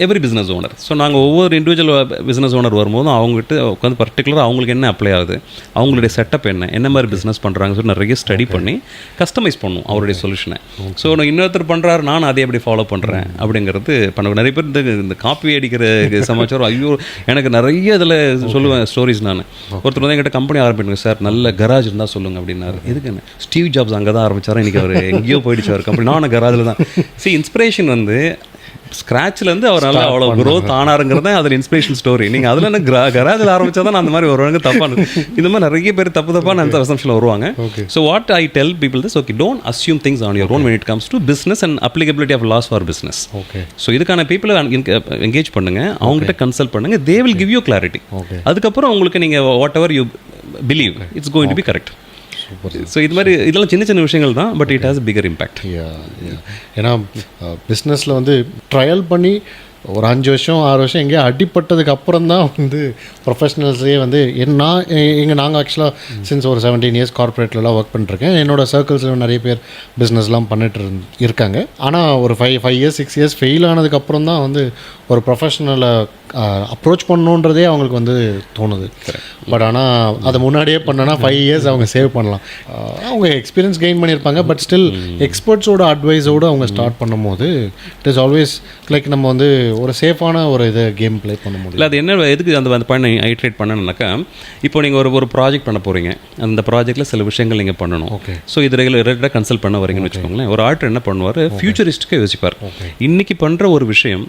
every business owner. So நாங்கள் ஒவ்வொரு இண்டிவிஜுவல் பிஸ்னஸ் ஓனர் வரும்போதும் அவங்ககிட்ட உட்காந்து பர்டிகுலராக அவங்களுக்கு என்ன அப்ளை ஆகுது, அவங்களுடைய செட்டப் என்ன மாதிரி பிஸ்னஸ் பண்ணுறாங்க சொல்லி நிறைய ஸ்டடி பண்ணி கஸ்டமைஸ் பண்ணுவோம் அவருடைய சொல்யூஷனை. ஸோ நான் இன்னொருத்தர் பண்ணுறாரு, நான் அதை எப்படி ஃபாலோ பண்ணுறேன் அப்படிங்கிறது பண்ணுவேன். நிறைய பேர் இந்த காப்பி அடிக்கிற சமாச்சாரம், ஐயோ எனக்கு நிறைய இதில் சொல்லுவேன் ஸ்டோரிஸ். நான் ஒருத்தர் வந்து எங்கிட்ட கம்பெனி ஆரம்பிக்கணும் சார், நல்ல கராஜ் இருந்தால் சொல்லுங்கள் அப்படின்னாரு. எதுக்கு என்ன, ஸ்டீவ் ஜாப்ஸ் அங்கே தான் ஆரம்பித்தார், இன்றைக்கி அவர் எங்கேயோ போயிடுச்சு அவர் கம்பெனி, நானும் கராஜில் தான். இன்ஸ்பிரேஷன் வந்து ஸ்க்ராட்ச்லேருந்து அவர் நல்லா அவ்வளோ க்ரோத் ஆனாருங்கிறது தான் அதில் இன்ஸ்பிரேஷன் ஸ்டோரி. நீங்கள் அதில் என்ன கராஜில் ஆரம்பித்தா தான் அந்த மாதிரி வருவாங்க. தப்பான இந்த மாதிரி நிறைய பேர் தப்பான அந்த அசம்ஷனில் வருவாங்க. So what I tell people this, okay, don't assume things on your own when it comes to business and applicability of laws for business. So இதுக்கான பீப்புளை என்கேஜ் பண்ணுங்க, அவங்ககிட்ட கன்சல்ட் பண்ணுங்க, they will give you clarity. அதுக்கப்புறம் உங்களுக்கு நீங்கள் whatever you believe it's going to be correct. So இது மாதிரி இதெல்லாம் சின்ன சின்ன விஷயங்கள் தான், but it has a bigger impact. ஏன்னா பிஸ்னஸில் வந்து ட்ரையல் பண்ணி ஒரு 5 வருஷம் 6 வருஷம் எங்கேயோ அடிப்பட்டதுக்கு அப்புறம் தான் வந்து ப்ரொஃபஷனல்ஸே வந்து நாங்கள் ஆக்சுவலாக சின்ஸ் ஒரு 17 இயர்ஸ் கார்ப்பரேட்லலாம் ஒர்க் பண்ணிட்டுருக்கேன். என்னோடய சர்க்கிள்ஸில் நிறைய பேர் பிஸ்னஸ்லாம் பண்ணிட்டு இருக்காங்க. ஆனால் ஒரு 5 இயர்ஸ் 6 இயர்ஸ் ஃபெயில் ஆனதுக்கப்புறம் தான் வந்து ஒரு ப்ரொஃபஷனலை அப்ரோச் பண்ணணுன்றதே அவங்களுக்கு வந்து தோணுது. பட் ஆனால் அதை முன்னாடியே பண்ணனா 5 இயர்ஸ் அவங்க சேவ் பண்ணலாம். அவங்க எக்ஸ்பீரியன்ஸ் கெயின் பண்ணியிருப்பாங்க. பட் ஸ்டில் எக்ஸ்பர்ட்ஸோட அட்வைஸோடு அவங்க ஸ்டார்ட் பண்ணும்போது இட் இஸ் ஆல்வேஸ் லைக் நம்ம வந்து ஒரு சேஃபான ஒரு இதை கேம் ப்ளே பண்ண முடியும். இல்லை அது என்ன எதுக்கு அந்த பாயிண்ட் ஐட்ரேட் பண்ணணும்னாக்கா, இப்போ நீங்கள் ஒரு ப்ராஜெக்ட் பண்ண போகிறீங்க, அந்த ப்ராஜெக்ட்டில் சில விஷயங்கள் நீங்கள் பண்ணணும். ஸோ இது ரெகுலராக கன்சல்ட் பண்ண வரீங்கன்னு வச்சுக்கோங்களேன். ஒரு ஆர்டர் என்ன பண்ணுவார், ஃபியூச்சரிஸ்ட்டுக்கே யோசிப்பார். இன்றைக்கி பண்ணுற ஒரு விஷயம்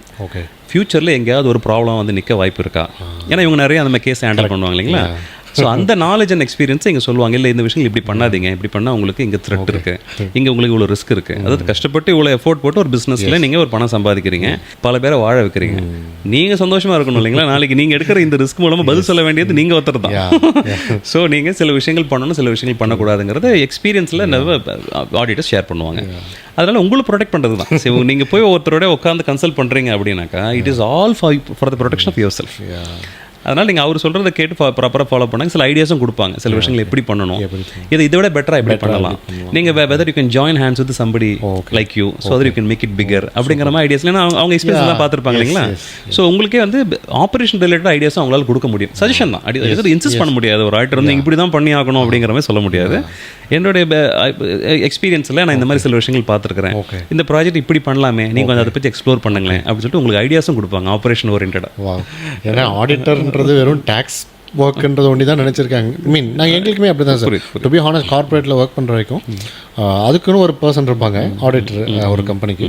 ஃபியூச்சரில் எங்கேயாவது ஒரு ப்ராப்ளம் வந்து நிற்க வாய்ப்பு இருக்கா. ஏன்னா இவங்க நிறைய அந்த மாதிரி கேஸ் ஹேண்டில் பண்ணுவாங்க இல்லைங்களா. ஸோ அந்த நாலேஜ் அண்ட் எக்ஸ்பீரியன்ஸை இங்கே சொல்லுவாங்க. இல்லை இந்த விஷயங்கள் இப்படி பண்ணாதீங்க, இப்படி பண்ணால் உங்களுக்கு இங்கே த்ரெட் இருக்குது, இங்கே உங்களுக்கு இவ்வளோ ரிஸ்க் இருக்குது. அதாவது கஷ்டப்பட்டு இவ்வளோ எஃபோர்ட் போட்டு ஒரு பிஸ்னஸில் நீங்கள் ஒரு பணம் சம்பாதிக்கிறீங்க, பல பேரை வாழ வைக்கிறீங்க. நீங்கள் சந்தோஷமாக இருக்கணும் இல்லைங்களா. நாளைக்கு நீங்கள் எடுக்கிற இந்த ரிஸ்க் மூலமாக பதில் சொல்ல வேண்டியது நீங்கள் ஒருத்தர் தான். ஸோ நீங்கள் சில விஷயங்கள் பண்ணணும், சில விஷயங்கள் பண்ணக்கூடாதுங்கிறத எக்ஸ்பீரியன்ஸில் ஆடிட்டர்ஸ் ஷேர் பண்ணுவாங்க. அதனால் உங்களை ப்ரொடெக்ட் பண்ணுறது தான். சரி, நீங்கள் போய் ஒருத்தரோட உட்காந்து கன்சல்ட் பண்ணுறீங்க அப்படின்னாக்கா it is all for the protection of yourself. அதனால் நீங்கள் அவர் சொல்கிறத கேட்டு ப்ராப்பராக ஃபாலோ பண்ணாங்க. சில ஐடியாஸும் கொடுப்பாங்க, சில விஷயங்கள் எப்படி பண்ணணும், இதை விட பெட்டராக எப்படி பண்ணலாம், நீங்கள் whether you can join hands with somebody like you so that you can make it bigger அப்படிங்கிற மாதிரி ஐடியாஸ். ஏன்னா அவங்க எக்ஸ்பீரியன்ஸ் தான் பார்த்துருப்பாங்க இல்லைங்களா. ஸோ உங்களுக்கே வந்து ஆப்ரேஷன் ரிலேட்டட் ஐடியாஸும் அவங்களால கொடுக்க முடியும். சஜஷன் தான், எதாவது இன்சிஸ்ட் பண்ண முடியாது. ஒரு ஆக்டர் வந்து இப்படி தான் பண்ணி ஆகணும் அப்படிங்கிற மாதிரி சொல்ல முடியாது. என்னுடைய எக்ஸ்பீரியன்ஸில் நான் இந்த மாதிரி சில விஷயங்கள் பார்த்துருக்கிறேன், இந்த ப்ராஜெக்ட் இப்படி பண்ணலாமே, நீங்கள் கொஞ்சம் அதை பற்றி எக்ஸ்ப்ளோர் பண்ணுங்களேன் அப்படின்னு சொல்லிட்டு உங்களுக்கு ஐடியாஸும் கொடுப்பாங்க ஆப்ரேஷன் ஓரியன்டாக. ஏன்னா ஆடிட்டர்ன்றது வெறும் டேக்ஸ் ஒர்க்குன்றது ஒண்டி தான் நினச்சிருக்காங்க. நாங்கள் எங்களுக்குமே அப்படி தான் சார். டு பி ஹானஸ்ட் கார்பரேட்டில் ஒர்க் பண்ணுற வரைக்கும் அதுக்குன்னு ஒரு பர்சன் இருப்பாங்க ஆடிட்டர் ஒரு கம்பெனிக்கு.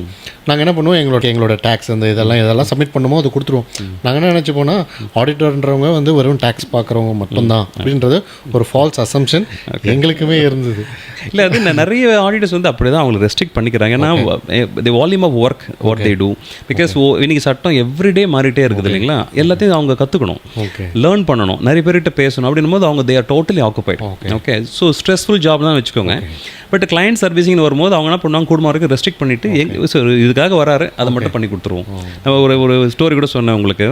நாங்கள் என்ன பண்ணுவோம், எங்களோட டேக்ஸ் அந்த இதெல்லாம் சப்மிட் பண்ணுமோ அது கொடுத்துருவோம். நாங்கள் என்ன நினச்சி போனால் ஆடிட்டர்ன்றவங்க வந்து வெறும் டேக்ஸ் பார்க்குறவங்க மட்டும்தான் அப்படின்றது ஒரு ஃபால்ஸ் அசம்ஷன் எங்களுக்குமே இருந்தது. இல்லை அது நிறைய ஆடிட்டர்ஸ் வந்து அப்படி தான் அவங்களுக்கு ரெஸ்ட்ரிக்ட் பண்ணிக்கிறாங்க. ஏன்னா the volume of work what they do, because இன்னைக்கு சட்டம் எவ்ரிடே மாறிட்டே இருக்குது இல்லைங்களா. எல்லாத்தையும் அவங்க கற்றுக்கணும், லேர்ன் பண்ணணும், நிறைய பேர்கிட்ட பேசணும். அப்படின்னும் போது அவங்க they are totally occupied. Okay, so stressful job தான் வச்சுக்கோங்க. பட் கிளைண்ட் சர்வீசிங்னு வரும்போது அவங்க என்ன பண்ணுவாங்க, கூடுமா வரைக்கும் ரெஸ்ட்ரிக்ட் பண்ணிவிட்டு இதுக்காக வராரு அதை மட்டும் பண்ணி கொடுத்துருவோம். ஒரு ஸ்டோரி கூட சொன்னேன் உங்களுக்கு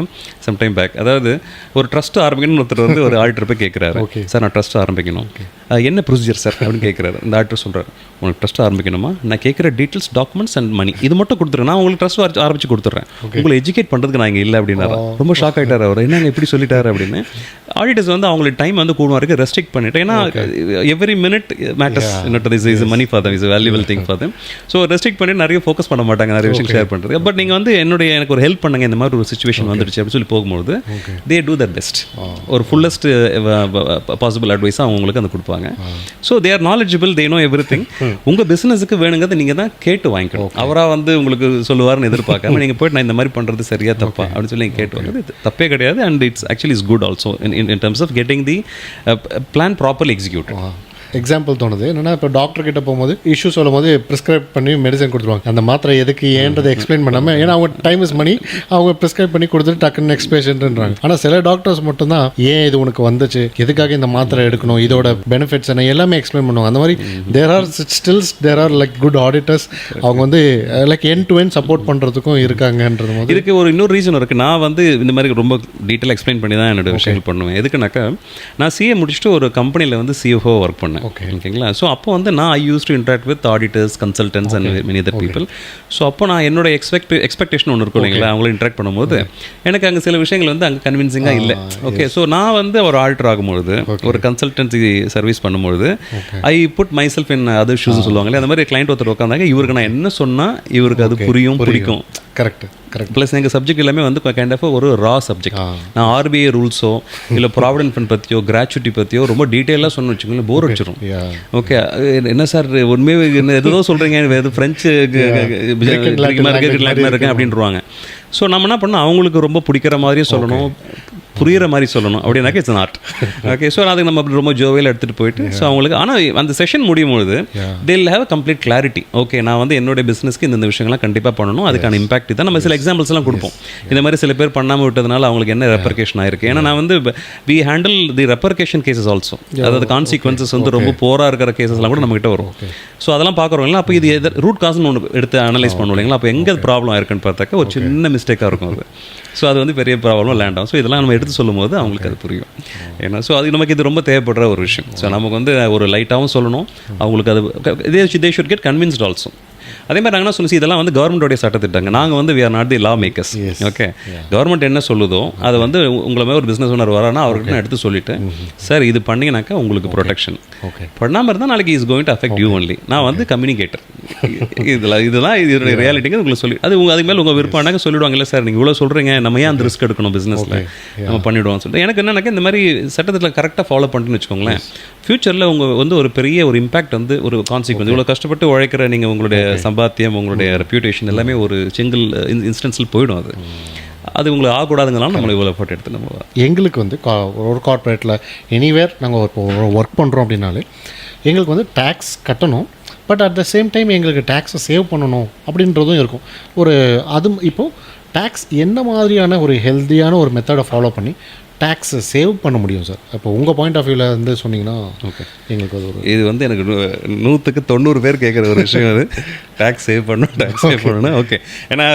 சம்டைம் பேக். அதாவது ஒரு ட்ரஸ்ட் ஆரம்பிக்கணும்னு ஒருத்தர் வந்து ஒரு ஆடிட்டர் போய் கேட்குறாரு, சார் நான் ட்ரஸ்ட் ஆரம்பிக்கணும், என்ன ப்ரொசீஜர் சார் அப்படின்னு கேட்குறாரு. இந்த ஆடிட்டர் சொல்கிறார், உங்களுக்கு ட்ரஸ்ட் ஆரம்பிக்கணுமா, நான் கேட்குற டீட்டெயில்ஸ் டாக்குமெண்ட்ஸ் அண்ட் மணி இது மட்டும் கொடுத்துருங்க, நான் உங்களுக்கு ட்ரஸ்ட் ஆரம்பிச்சு கொடுத்துட்றேன், உங்களை எஜுகேட் பண்ணுறதுக்கு நான் இங்கே இல்லை அப்படின்னாரு. ரொம்ப ஷாக் ஆகிட்டார் அவர், என்னங்க இப்படி சொல்லிட்டாரு அப்படின்னு. ஆடிட்டர்ஸ் வந்து அவங்களுக்கு டைம் வந்து கூடுமா வரைக்கும் ரெஸ்ட்ரிக்ட் பண்ணிட்டு, ஏன்னா every minute matters, is money for them, is valuable thing for them. So restrict பண்ணி நிறைய ஃபோக்கஸ் பண்ண மாட்டாங்க நிறைய விஷயம் ஷேர் பண்ணுறது. பட் நீங்கள் வந்து எனக்கு ஒரு ஹெல்ப் பண்ணுங்க, இந்த மாதிரி ஒரு சுச்சுவேஷன் வந்துடுச்சு அப்படின்னு சொல்லி போகும்போது தே டூ தர் பெஸ்ட், ஒரு ஃபுல்லஸ்ட் பாசிபிள் அட்வைஸாக அவங்களுக்கு அந்த கொடுப்பாங்க. So they are knowledgeable, they know every thing. உங்கள் பிஸ்னஸுக்கு வேணுங்கிறத நீங்கள் தான் கேட்டு வாங்கிக்கணும். அவராக வந்து உங்களுக்கு சொல்லுவார்னு எதிர்பார்க்காம நீங்கள் போய்ட்டு நான் இந்த மாதிரி பண்ணுறது சரியா தப்பா அப்படின்னு சொல்லி நீங்கள் கேட்டு வாங்க, தப்பே கிடையாது. And it's actually is could also in terms of getting the plan properly executed. Example தோணுது என்னன்னா, இப்போ டாக்டர் கிட்ட போகும்போது இஷ்யூ சொல்லும் போது ப்ரிஸ்கிரைப் பண்ணி மெடிசன் கொடுத்துருவாங்க. அந்த மாத்திரை எதுக்கு ஏன்றதை எக்ஸ்பிளைன் பண்ணாமல், ஏன்னா அவங்க டைம் இஸ் மணி, அவங்க ப்ரிஸ்கிரைப் பண்ணி கொடுத்துட்டு டக்குன்னு நெக்ஸ்ட் பேஷண்ட்ன்றாங்க. ஆனால் சில டாக்டர்ஸ் மட்டும்தான் ஏன் இது உனக்கு வந்துச்சு, எதுக்காக இந்த மாத்திரை எடுக்கணும், இதோட பெனிஃபிட்ஸ் என்ன எல்லாமே எக்ஸ்பிளைன் பண்ணுவாங்க. அந்த மாதிரி there are like good auditors. அவங்க வந்து like end to end support பண்ணுறதுக்கும் இருக்காங்கன்றது போது இதுக்கு ஒரு இன்னொரு ரீசன் இருக்குது. நான் வந்து இந்த மாதிரி ரொம்ப டீட்டெயிலாக எக்ஸ்பிளைன் பண்ணி தான் என்னோட விஷயங்கள் பண்ணுவேன். எதுக்குனாக்கா, நான் சிஏ முடிச்சுட்டு ஒரு கம்பெனியில் வந்து சிஎஃப்ஓ ஒர்க் பண்ணேன். ஓகேங்களா. ஸோ அப்போ வந்து நான் I use to interact with auditors, consultants and many other people. So அப்போ நான் என்னோட எக்ஸ்பெக்டேஷன் ஒன்று இருக்கும் இல்லைங்களா, அவங்கள இன்ட்ராக்ட் பண்ணும்போது எனக்கு அங்கே சில விஷயங்கள் வந்து அங்கே கன்வின்சிங்காக இல்லை. ஓகே, ஸோ நான் வந்து ஒரு ஆடிட்டர் ஆகும்பொழுது, ஒரு கன்சல்டன்சி சர்வீஸ் பண்ணும்பொழுது I put myself in other shoes சொல்லுவாங்களே, அந்த மாதிரி கிளைண்ட் ஒருத்தர் உட்காந்தாங்க, இவருக்கு நான் என்ன சொன்னால் இவருக்கு அது புரியும், பிடிக்கும். கரெக்ட் ப்ளஸ் எங்கள் சப்ஜெக்ட் எல்லாமே வந்து கைண்ட் ஆஃப் ஒரு ரா சப்ஜெக்ட். நான் ஆர்பிஐ ரூல்ஸோ இல்லை ப்ராவிடென்ட் ஃபண்ட் பற்றியோ கிராச்சுவிட்டி பற்றியோ ரொம்ப டீட்டெயிலாக சொன்னு வச்சுக்கோங்களேன், போர் அடிச்சிடும். ஓகே, என்ன சார் உண்மையே என்ன எதோ சொல்கிறீங்க, எது ஃப்ரெஞ்சு இருக்கேன் அப்படின்ட்டுருவாங்க. ஸோ நம்ம என்ன பண்ணோம், அவங்களுக்கு ரொம்ப பிடிக்கிற மாதிரியே சொல்லணும், புரிகிற மாதிரி சொல்லணும் அப்படின்னாக்க இட்ஸ் நாட் ஓகே. ஸோ அதுக்கு நம்ம ரொம்ப ஜோவியில் எடுத்துகிட்டு போயிட்டு ஸோ அவங்களுக்கு ஆனால் அந்த செஷன் முடியும் பொழுது they will have complete clarity. Okay, நான் வந்து என்னுடைய பிஸ்னஸ்க்கு இந்த விஷயங்கள்லாம் கண்டிப்பாக பண்ணணும், அதுக்கான இம்பாக்ட் தான் நம்ம சில எக்ஸாம்பிள்ஸ்லாம் கொடுப்போம். இந்த மாதிரி சில பேர் பண்ணாமல் விட்டதுனால அவங்களுக்கு என்ன ரெப்பர்கேஷன் ஆயிருக்கு. ஏன்னா நான் வந்து we handle the repercussion cases also, அதாவது கான்சிக்வன்சஸ் வந்து ரொம்ப போராக இருக்கிற கேசஸ்லாம் கூட நம்மகிட்ட வரும். ஸோ அதெல்லாம் பார்க்குறோம் இல்லைங்களா, அப்போ இது ரூட் காஸ்ன்னு ஒன்று எடுத்து அனலைஸ் பண்ணுவோம் இல்லைங்களா, அப்போ எங்கே ப்ராப்ளம் ஆயிருக்குன்னு பார்த்தாக்க ஒரு சின்ன மிஸ்டேக்காக இருக்கும் அது. ஸோ அது வந்து பெரிய ப்ராப்ளம் லேண்ட் ஆகும். ஸோ இதெல்லாம் நம்ம எடுத்து சொல்லும் போது அவங்களுக்கு அது புரியும். ஏன்னா ஸோ அது நமக்கு இது ரொம்ப தேவைப்படுற ஒரு விஷயம். ஸோ நமக்கு வந்து ஒரு லைட்டாகவும் சொல்லணும், அவங்களுக்கு அது they should get convinced also. அதே மாதிரி நாங்கள் என்ன சொல்லி இதெல்லாம் வந்து கவர்மெண்ட்டோடைய சட்டத்திட்டாங்க, நாங்கள் வந்து we are not the lawmakers. Okay, government என்ன சொல்லுதோ அதை வந்து உங்களை மாதிரி ஒரு பிஸ்னஸ் ஓனர் வரானா அவர்கிட்ட எடுத்து சொல்லிட்டு சார் இது பண்ணிங்கனாக்கா உங்களுக்கு ப்ரொடெக்ஷன், பண்ணாமல் இருந்தால் நாளைக்கு is going to affect you only. நான் வந்து கம்யூனிகேட்டர், இதெல்லாம் இதோட ரியாலிட்டிங்க உங்களுக்கு சொல்லி அது அதுக்கு மேலே உங்கள் விருப்பம்னாக்க சொல்லிவிடுவாங்க. இல்லை சார் நீங்கள் இவ்வளோ சொல்கிறீங்க, நம்ம ஏன் அந்த ரிஸ்க் எடுக்கணும் பிஸ்னஸில், நம்ம பண்ணிவிடுவோம்னு சொல்லிட்டு. எனக்கு என்னன்னாக்கா இந்த மாதிரி சட்டத்தில் கரெக்டாக ஃபாலோ பண்ணிட்டுன்னு வச்சுக்கோங்களேன், ஃப்யூச்சரில் உங்கள் வந்து ஒரு பெரிய ஒரு இம்பாக்ட் வந்து ஒரு கான்சிக்வன்ஸ், இவ்வளோ கஷ்டப்பட்டு உழைக்கிற நீங்கள் உங்களுடைய சம்பாத்தியம் உங்களுடைய ரெப்யூட்டேஷன் எல்லாமே ஒரு சிங்கிள் இன்ஸ்டன்ஸில் போயிடும். அது உங்களுக்கு ஆகக்கூடாதுங்கலாம் நம்மளை இவ்வளோ எஃபர்ட் எடுத்து நம்ம எங்களுக்கு வந்து ஒரு கார்ப்பரேட்டில் எனிவேர் நாங்கள் இப்போ ஒர்க் பண்ணுறோம் அப்படின்னாலே எங்களுக்கு வந்து டேக்ஸ் கட்டணும், but at the same time எங்களுக்கு டேக்ஸை சேவ் பண்ணணும் அப்படின்றதும் இருக்கும். அது இப்போது டேக்ஸ் என்ன மாதிரியான ஒரு ஹெல்த்தியான ஒரு மெத்தடை ஃபாலோ பண்ணி டேக்ஸை சேவ் பண்ண முடியும் சார்? இப்போ உங்கள் பாயிண்ட் ஆஃப் வியூவில் வந்து சொன்னீங்கன்னா ஓகே. எங்களுக்கு அது இது வந்து எனக்கு 100க்கு 90 பேர் கேட்குற ஒரு விஷயம். அது டேக்ஸ் சேவ் பண்ணணும் ஓகே. ஏன்னா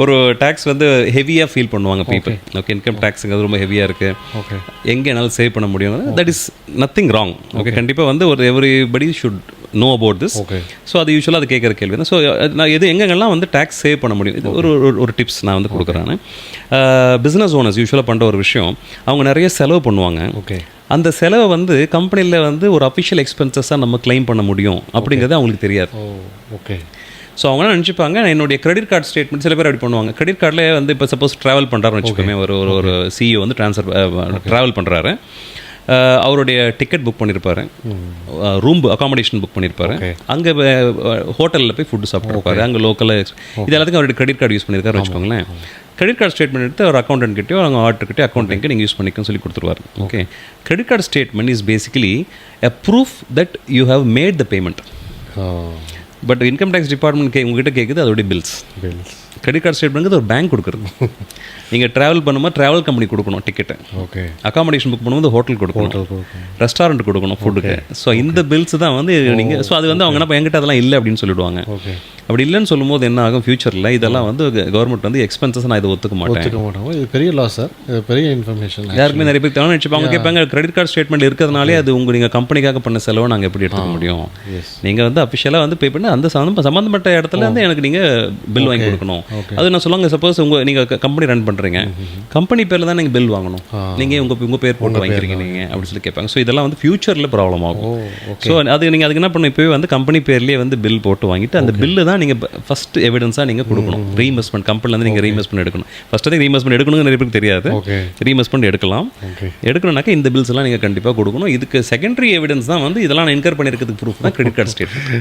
ஒரு டேக்ஸ் வந்து ஹெவியாக ஃபீல் பண்ணுவாங்க பீப்புள். ஓகே, இன்கம் டேக்ஸுங்கிறது ரொம்ப ஹெவியாக இருக்குது, ஓகே, எங்கே என்னால் சேவ் பண்ண முடியும், that is nothing wrong. Okay, கண்டிப்பாக வந்து ஒரு everybody should know about this. Okay, so அது யூஸ்வலாக அது கேட்குற கேள்வி தான். ஸோ நான் எங்கெங்கெல்லாம் வந்து டேக்ஸ் சேவ் பண்ண முடியும், இது ஒரு டிப்ஸ் நான் வந்து கொடுக்குறேன். பிஸ்னஸ் ஓனர்ஸ் யூஸ்வலாக பண்ணுற ஒரு விஷயம், அவங்க நிறைய செலவு பண்ணுவாங்க. ஓகே, அந்த செலவை வந்து கம்பெனியில் வந்து ஒரு அஃபிஷியல் எக்ஸ்பென்சஸாக நம்ம கிளைம் பண்ண முடியும் அப்படிங்கிறது அவங்களுக்கு தெரியாது. ஓகே, ஸோ அவங்க நினச்சிப்பாங்க என்னுடைய கிரெடிட் கார்டு ஸ்டேட்மெண்ட், சில பேர் அப்படி பண்ணுவாங்க. கிரெடிட் கார்டில் வந்து இப்போ சப்போஸ் ட்ராவல் பண்ணுறாருன்னு வச்சுக்கோமே, ஒரு சிஇஓ வந்து ட்ராவல் பண்ணுறாரு, அவருடைய டிக்கெட் புக் பண்ணியிருப்பாரு, ரூம் அகாமடேஷன் புக் பண்ணியிருப்பாரு, அங்கே ஹோட்டலில் போய் ஃபுட்டு சாப்பிட்ருப்பாரு, அங்கே லோக்கலில், இது எல்லாத்துக்கும் அவருடைய கிரெடிட் கார்டு யூஸ் பண்ணியிருக்காருன்னு வச்சுக்கோங்களேன். கிரெடிட் கார்டு ஸ்டேட்மெண்ட் எடுத்து அவர் அக்கௌண்டன்ட் கிட்டயோ அவங்க ஆர்டர்கிட்டயோ அக்கௌண்டிங்க்கு நீங்கள் யூஸ் பண்ணிக்கன்னு சொல்லி கொடுத்துருவார். Okay, credit card statement is basically a proof that you have made the payment. But income tax department உங்ககிட்ட கேட்குது அதோடைய பில்ஸ். கிரெடிட் கார்டு ஸ்டேட்மெண்ட் ஒரு பேங்க் கொடுக்குறது. நீங்கள் ட்ராவல் பண்ணும்போது ட்ராவல் கம்பெனி கொடுக்கணும் டிக்கெட்டை. ஓகே, அகாமடேஷன் புக் பண்ணும்போது ஹோட்டல் கொடுக்கணும், ரெஸ்டாரண்ட் கொடுக்கணும் ஃபுட்டுக்கு. ஸோ இந்த பில்ஸ் தான் வந்து நீங்கள், ஸோ அது வந்து அவங்க என்ன என்கிட்ட அதெல்லாம் இல்லை அப்படின்னு சொல்லிவிடுவாங்க. அப்படி இல்லைன்னு சொல்லும்போது என்ன ஆகும், ஃபியூச்சரில் இதெல்லாம் வந்து கவர்மெண்ட் வந்து எக்ஸ்பென்சஸ் நான் இதை ஒத்துக்க மாட்டேன். இது பெரிய லாஸ் சார், பெரிய இன்ஃபர்மேஷன். யாருக்குமே நிறைய பேர் தேவை நினச்சிப்பாங்க, கேட்பாங்க கிரெடிட் கார்டு ஸ்டேட்மெண்ட் இருக்கிறதுனாலே அது நீங்கள் கம்பெனிக்காக பண்ண செலவை நாங்கள் எப்படி எடுத்துக்க முடியும்? நீங்கள் வந்து அஃபிஷியலாக வந்து பே பண்ணி அந்த சம்மந்தப்பட்ட இடத்துல வந்து எனக்கு நீங்கள் பில் வாங்கி கொடுக்கணும். அது நான் சொல்லுவாங்க, சப்போஸ் நீங்கள் கம்பெனி ரன் பண்ணுறீங்க, கம்பெனி பேரில் தான் நீங்கள் பில் வாங்கணும், நீங்கள் உங்கள் பேர் போட்டு வாங்கிக்கிறீங்க நீங்கள் அப்படின்னு சொல்லி கேட்பாங்க. ஸோ இதெல்லாம் வந்து ஃபியூச்சரில் ப்ராப்ளம் ஆகும். ஸோ அது நீங்கள் அதுக்கு என்ன பண்ணணும், இப்போவே வந்து கம்பெனி பேர்லேயே வந்து பில் போட்டு வாங்கிட்டு அந்த பில்லு தான் நீங்கள் ஃபஸ்ட் எவிடன்ஸாக நீங்கள் கொடுக்கணும். ரீஇன்வெஸ்ட்மெண்ட் கம்பெனிலேருந்து நீங்கள் ரீஇன்வெஸ்ட்மெண்ட் எடுக்கணும். ஃபஸ்ட்டு தான் ரீஇன்வெஸ்ட்மெண்ட் எடுக்கணும்னு நிறைய பேருக்கு தெரியாது. ரீஇன்வெஸ்ட்மெண்ட் எடுக்கலாம், எடுக்கணும்னாக்கா இந்த பில்ஸ் எல்லாம் நீங்கள் கண்டிப்பாக கொடுக்கணும். இதுக்கு செகண்டரி எவிடன்ஸ் தான் வந்து இதெல்லாம் நான் இன்கர் பண்ணியிருக்கிறதுக்கு ப்ரூஃப் தான் credit card statement,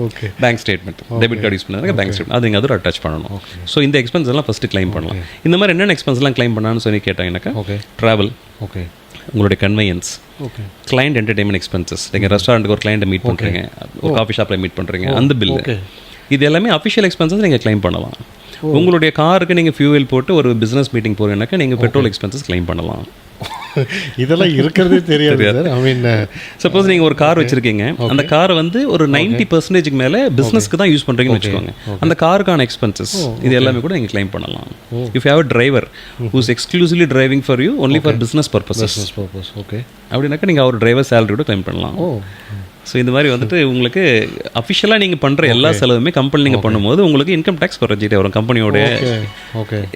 okay, bank statement, debit card use பண்ணாங்க பேங்க் ஸ்டேட்மெண்ட், அது நீங்கள் அதோட அட்டாச் பண்ணணும். ஸோ இந்த எக்ஸ்பென்ஸ் எல்லாம் ஃபஸ்ட்டு கிளைம் பண்ணலாம். இந்த மாதிரி என்னென்ன எக்ஸ்பென்ஸ்லாம் கிளைம் பண்ணான்னு சொல்லி கேட்டாங்கன்னாக்கா, ட்ராவல், ஓகே, உங்களுடைய convenience, okay, client entertainment expenses, நீங்கள் ரெஸ்டாரண்ட்டுக்கு ஒரு கிளைண்ட்டை மீட் பண்ணுறீங்க, ஒரு காஃபி ஷாப்பில் மீட் பண்ணுறீங்க, அந்த பில்லு, இது எல்லாமே அஃபிஷியல் எக்ஸ்பென்சஸ் நீங்கள் கிளைம் பண்ணலாம். உங்களுடைய காருக்கு நீங்கள் ஃபியூவல் போட்டு ஒரு பிஸ்னஸ் மீட்டிங் போகிறீங்கன்னாக்கா நீங்கள் பெட்ரோல் எக்ஸ்பென்சஸ் கிளைம் பண்ணலாம். இதெல்லாம் இருக்கிறதே தெரியாது சார். ஐ மீன் சப்போஸ் நீங்கள் ஒரு கார் வச்சுருக்கீங்க, அந்த காரை வந்து ஒரு 90% மேலே பிஸ்னஸ்க்கு தான் யூஸ் பண்ணுறீங்கன்னு வச்சுக்கோங்க, அந்த காருக்கான எக்ஸ்பென்சஸ் இது எல்லாமே கூட நீங்கள் கிளைம் பண்ணலாம். If you have a driver who's exclusively driving for you only for business purposes, okay, அப்படின்னாக்கா நீங்கள் அவர் டிரைவர் சேலரி கூட கிளைம் பண்ணலாம். ஸோ இந்த மாதிரி வந்துட்டு உங்களுக்கு அஃபிஷியலாக நீங்கள் பண்ணுற எல்லா செலவுமே கம்பெனி நீங்கள் பண்ணும்போது உங்களுக்கு இன்கம் டேக்ஸ் குறைஞ்சிட்டே வரும். கம்பெனியோட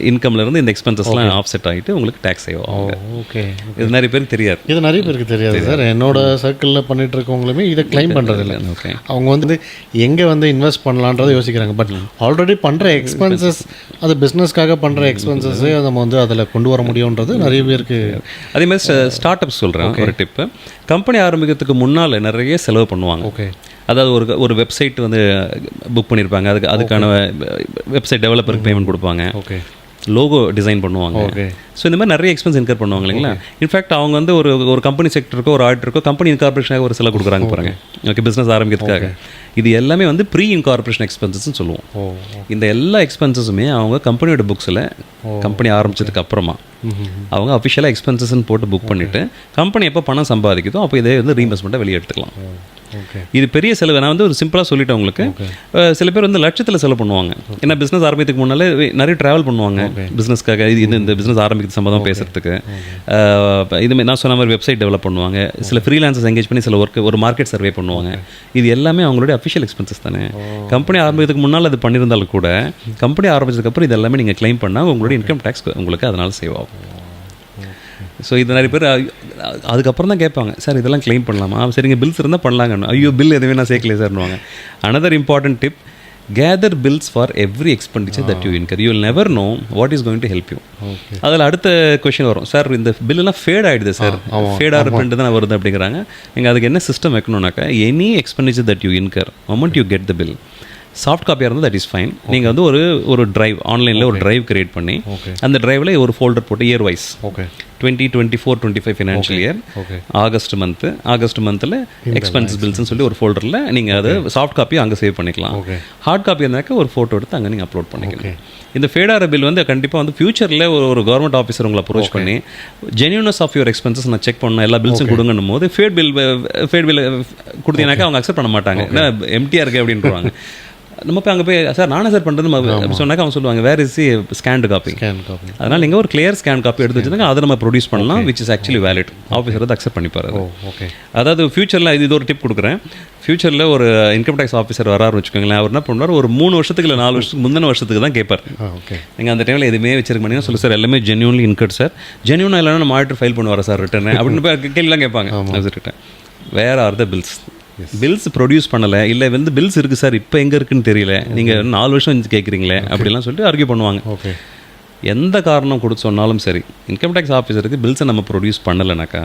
இன்கம்லேருந்து இந்த எக்ஸ்பென்சஸ்லாம் ஆஃப்செட் ஆகிட்டு உங்களுக்கு டேக்ஸ் சேவ் ஆகும். ஓகே, இது நிறைய பேருக்கு தெரியாது. இது நிறைய பேருக்கு தெரியாது சார். என்னோட சர்க்கிளில் பண்ணிட்டு இருக்கவங்களுமே இதை கிளைம் பண்ணுறதில்ல. ஓகே, அவங்க வந்து எங்கே வந்து இன்வெஸ்ட் பண்ணலான்றதை யோசிக்கிறாங்க. பட் ஆல்ரெடி பண்ணுற எக்ஸ்பென்சஸ், அது பிஸ்னஸ்க்காக பண்ணுற எக்ஸ்பென்சஸே நம்ம வந்து அதில் கொண்டு வர முடியுன்றது நிறைய பேருக்கு. அதே மாதிரி ஸ்டார்ட் அப்ஸ் சொல்கிறேன் ஒரு டிப்பு. கம்பெனி ஆரம்பிக்கிறதுக்கு முன்னால் நிறைய செலவு பண்ணுவாங்க. ஓகே, அதாவது ஒரு வெப்சைட் வந்து புக் பண்ணியிருப்பாங்க, அதுக்கான வெப்சைட் டெவலப்பருக்கு பேமெண்ட் கொடுப்பாங்க. ஓகே, லோகோ டிசைன் பண்ணுவாங்க. ஸோ இந்த மாதிரி நிறைய எக்ஸ்பென்ஸ் இன்கர் பண்ணுவாங்க இல்லைங்களா. இன்ஃபேக்ட் அவங்க வந்து ஒரு கம்பெனி செக்டருக்கோ ஒரு ஆடிட்டருக்கோ கம்பெனி இன்கார்பரேஷனாக ஒரு சில கொடுக்குறாங்க பாருங்க. ஓகே, பிஸ்னஸ் ஆரம்பிக்கிறதுக்காக. இது எல்லாமே வந்து ப்ரீ இன்கார்பரேஷன் எக்ஸ்பென்சஸ்ன்னு சொல்லுவோம். இந்த எல்லா எக்ஸ்பென்சஸுமே அவங்க கம்பெனியோட புக்ஸில் கம்பெனி ஆரம்பிச்சதுக்கு அப்புறமா அவங்க அஃபிஷியலாக எக்ஸ்பென்சஸ்ன்னு போட்டு புக் பண்ணிவிட்டு கம்பெனி எப்போ பணம் சம்பாதிக்குதோ அப்போ இதே வந்து ரீஇன்வெஸ்ட்மெண்ட்டை வெளியே எடுத்துக்கலாம். இது பெரிய செலவு. நான் வந்து ஒரு சிம்பிளாக சொல்லிட்டேன் உங்களுக்கு. சில பேர் வந்து லட்சத்தில் செலவு பண்ணுவாங்க. ஏன்னா பிஸ்னஸ் ஆரம்பிக்கிறதுக்கு முன்னாலே நிறைய ட்ராவல் பண்ணுவாங்க பிஸ்னஸ்க்காக. இந்த பிஸ்னஸ் ஆரம்பிக்கிறது சம்பந்தம் பேசுறதுக்கு. இதுமாதிரி நான் சொன்ன மாதிரி வெப்சைட் டெவலப் பண்ணுவாங்க. சில ஃப்ரீலான்சர்ஸ் எங்கேஜ் பண்ணி சில ஒரு மார்க்கெட் சர்வே பண்ணுவாங்க. இது எல்லாமே அவங்களுடைய அஃபிஷியல் எக்ஸ்பென்சஸ் தானே. கம்பெனி ஆரம்பிக்கிறதுக்கு முன்னால் அது பண்ணியிருந்தாலும் கூட கம்பெனி ஆரம்பிச்சதுக்கப்புறம் இது எல்லாமே நீங்கள் கிளைம் பண்ணால் உங்களுடைய இன்கம் டேக்ஸ் உங்களுக்கு அதனால் சேவ் ஆகும். ஸோ இது நிறைய பேர் அதுக்கப்புறம் தான் கேட்பாங்க, சார் இதெல்லாம் கிளைம் பண்ணலாமா? சரிங்க, பில்ஸ் இருந்தால் பண்ணலாங்கன்னு. ஐயோ, பில் எதுவுமே நான் சேர்க்கலையே சார்னுவாங்க. Another important tip, gather bills for every expenditure that you incur. You will never know what is going to help you. அதில் அடுத்த கொஸ்டின் வரும், சார் இந்த பில்லெல்லாம் ஃபேட் ஆகிடுது சார், ஃபேட் ஆகிற பிரிண்ட் தான் வருது அப்படிங்கிறாங்க. நீங்கள் அதுக்கு என்ன சிஸ்டம் வைக்கணும்னாக்கா, any expenditure that you incur moment you get the bill, soft காப்பியாக இருந்தால் தட் இஸ் ஃபைன். நீங்கள் வந்து ஒரு டிரைவ் ஆன்லைனில் ஒரு டிரைவ் கிரியேட் பண்ணி அந்த டிரைவில் ஒரு ஃபோல்டர் போட்டு year wise 2024-25 financial year August மந்தில் எக்ஸ்பென்சஸ் பில்ஸ்னு சொல்லி ஒரு ஃபோல்டரில் நீங்கள் அதை சாஃப்ட் காப்பியை அங்கே சேவ் பண்ணிக்கலாம். ஹார்ட் காப்பி இருந்தாக்க ஒரு ஃபோட்டோ எடுத்து அங்கே நீங்கள் அப்லோட் பண்ணிக்கலாம். இந்த ஃபேடார பில் வந்து கண்டிப்பாக வந்து ஃபியூச்சரில் ஒரு கவர்மெண்ட் ஆஃபீஸர் உங்களை அப்ரோச் பண்ணி ஜென்யூனஸ் ஆஃப் யுவர் எக்ஸ்பென்சஸ் நான் செக் பண்ணணும், எல்லா பில்ஸும் கொடுங்கன்னும் போது ஃபேட் பில் கொடுத்தீங்கன்னாக்கா அவங்க அக்செப்ட் பண்ண மாட்டாங்க. ஏன்னா எம்டிஆர் இருக்கு அப்படின்றாங்க. நம்ம போய் அங்கே போய் சார் நானே சார் பண்ணுறது அப்படி சொன்னாக்க அவங்க சொல்லுவாங்க வேர் இஸ் ஸ்கேன்டு காப்பி. அதனால் நீங்கள் ஒரு கிளியர் ஸ்கேன் காப்பி எடுத்து வச்சுருந்தாங்க, அதை நம்ம ப்ரொடியூஸ் பண்ணலாம், which is actually valid. Officer வந்து அக்செப்ட் பண்ணிப்பாரு. அதாவது ஃபியூச்சரில் இது ஒரு டிப் கொடுக்குறேன். ஃபியூச்சரில் ஒரு இன்கம் டேக்ஸ் ஆஃபீஸர் வராருன்னு வச்சுக்கோங்களேன், அவர் என்ன பண்ணுவார், ஒரு 3 வருஷத்துக்கு இல்லை 4 வருஷத்துக்கு முந்தின வருஷத்துக்கு தான் கேட்பார். நீங்கள் அந்த டைமில் எதுவுமே வச்சிருக்க மாட்டீங்கன்னா சொல்லு சார் எல்லாமே ஜென்யூன்லி இன்கர்ட் சார், ஜென்யூனாக இல்லைன்னா நம்ம ஆடிட்டர் ஃபைல் பண்ணுவார் சார் ரிட்டர்ன் அப்படின்னு கேள்விலாம் கேட்பாங்க. Return where are the bills produce பண்ணலை, இல்லை வந்து பில்ஸ் இருக்குது சார் இப்போ எங்கே இருக்குன்னு தெரியல, நீங்கள் 4 வருஷம் கேட்குறீங்களே அப்படிலாம் சொல்லிட்டு ஆர்கியூ பண்ணுவாங்க. எந்த காரணம் கொடுத்து சொன்னாலும் சரி, இன்கம் டேக்ஸ் ஆஃபீஸருக்கு பில்ஸை நம்ம ப்ரொடியூஸ் பண்ணலைனாக்கா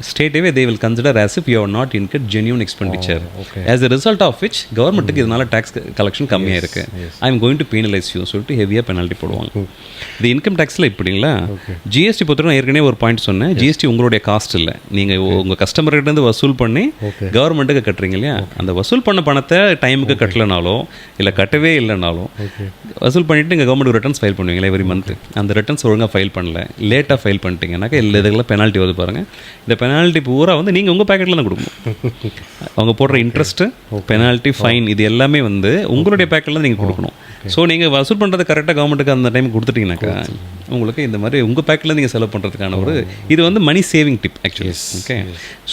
ஸ்டேட்டவே they will consider as if you are not incurred genuine expenditure, as a result of which கவர்மெண்ட்டுக்கு இதனால டேக்ஸ் கலெக்ஷன் கம்மியாக இருக்குது, I am going to penalise you சொல்லிட்டு ஹெவியாக பெனால்ட்டி போடுவாங்க. இது இன்கம் டேக்ஸில் இப்படிங்களா. ஜிஎஸ்டி பொறுத்தவரை நான் ஏற்கனவே ஒரு பாயிண்ட் சொன்னேன், ஜிஎஸ்டி உங்களுடைய காஸ்ட் இல்லை, நீங்கள் உங்கள் கஸ்டமர்கிட்டேருந்து வசூல் பண்ணி கவர்மெண்ட்டுக்கு கட்டுறீங்க இல்லையா, அந்த வசூல் பண்ண பணத்தை டைமுக்கு கட்டலைனாலோ இல்லை கட்டவே இல்லைனாலும் வசூல் பண்ணிவிட்டு நீங்கள் கவர்மெண்ட் ரிட்டர்ன்ஸ் ஃபைல் பண்ணுவீங்களா எவ்ரி மந்த். அந்த ரிட்டர்ன்ஸ் ஒழுங்காக ஃபைல் பண்ணல, லேட்டாக ஃபைல் பண்ணிட்டீங்கன்னாக்கா இல்லை இதுக்கெல்லாம் பெனால்ட்டி வருது பாருங்கள். இந்த பெனால்ட்டி பூரா வந்து நீங்கள் உங்கள் பேக்கெட்டில் தான் கொடுக்கணும். அவங்க போடுற இன்ட்ரெஸ்ட்டு, பெனால்ட்டி, ஃபைன் இது எல்லாமே வந்து உங்களுடைய பேக்கெட்டில் தான் நீங்கள் கொடுக்கணும். ஸோ நீங்கள் வசூல் பண்ணுறது கரெக்டாக கவர்மெண்ட்டுக்கு அந்த டைம் கொடுத்துட்டீங்கன்னாக்கா உங்களுக்கு இந்த மாதிரி உங்கள் பேக்கில் நீங்கள் செலவு பண்ணுறதுக்கான ஒரு இது வந்து money saving tip actually. Okay,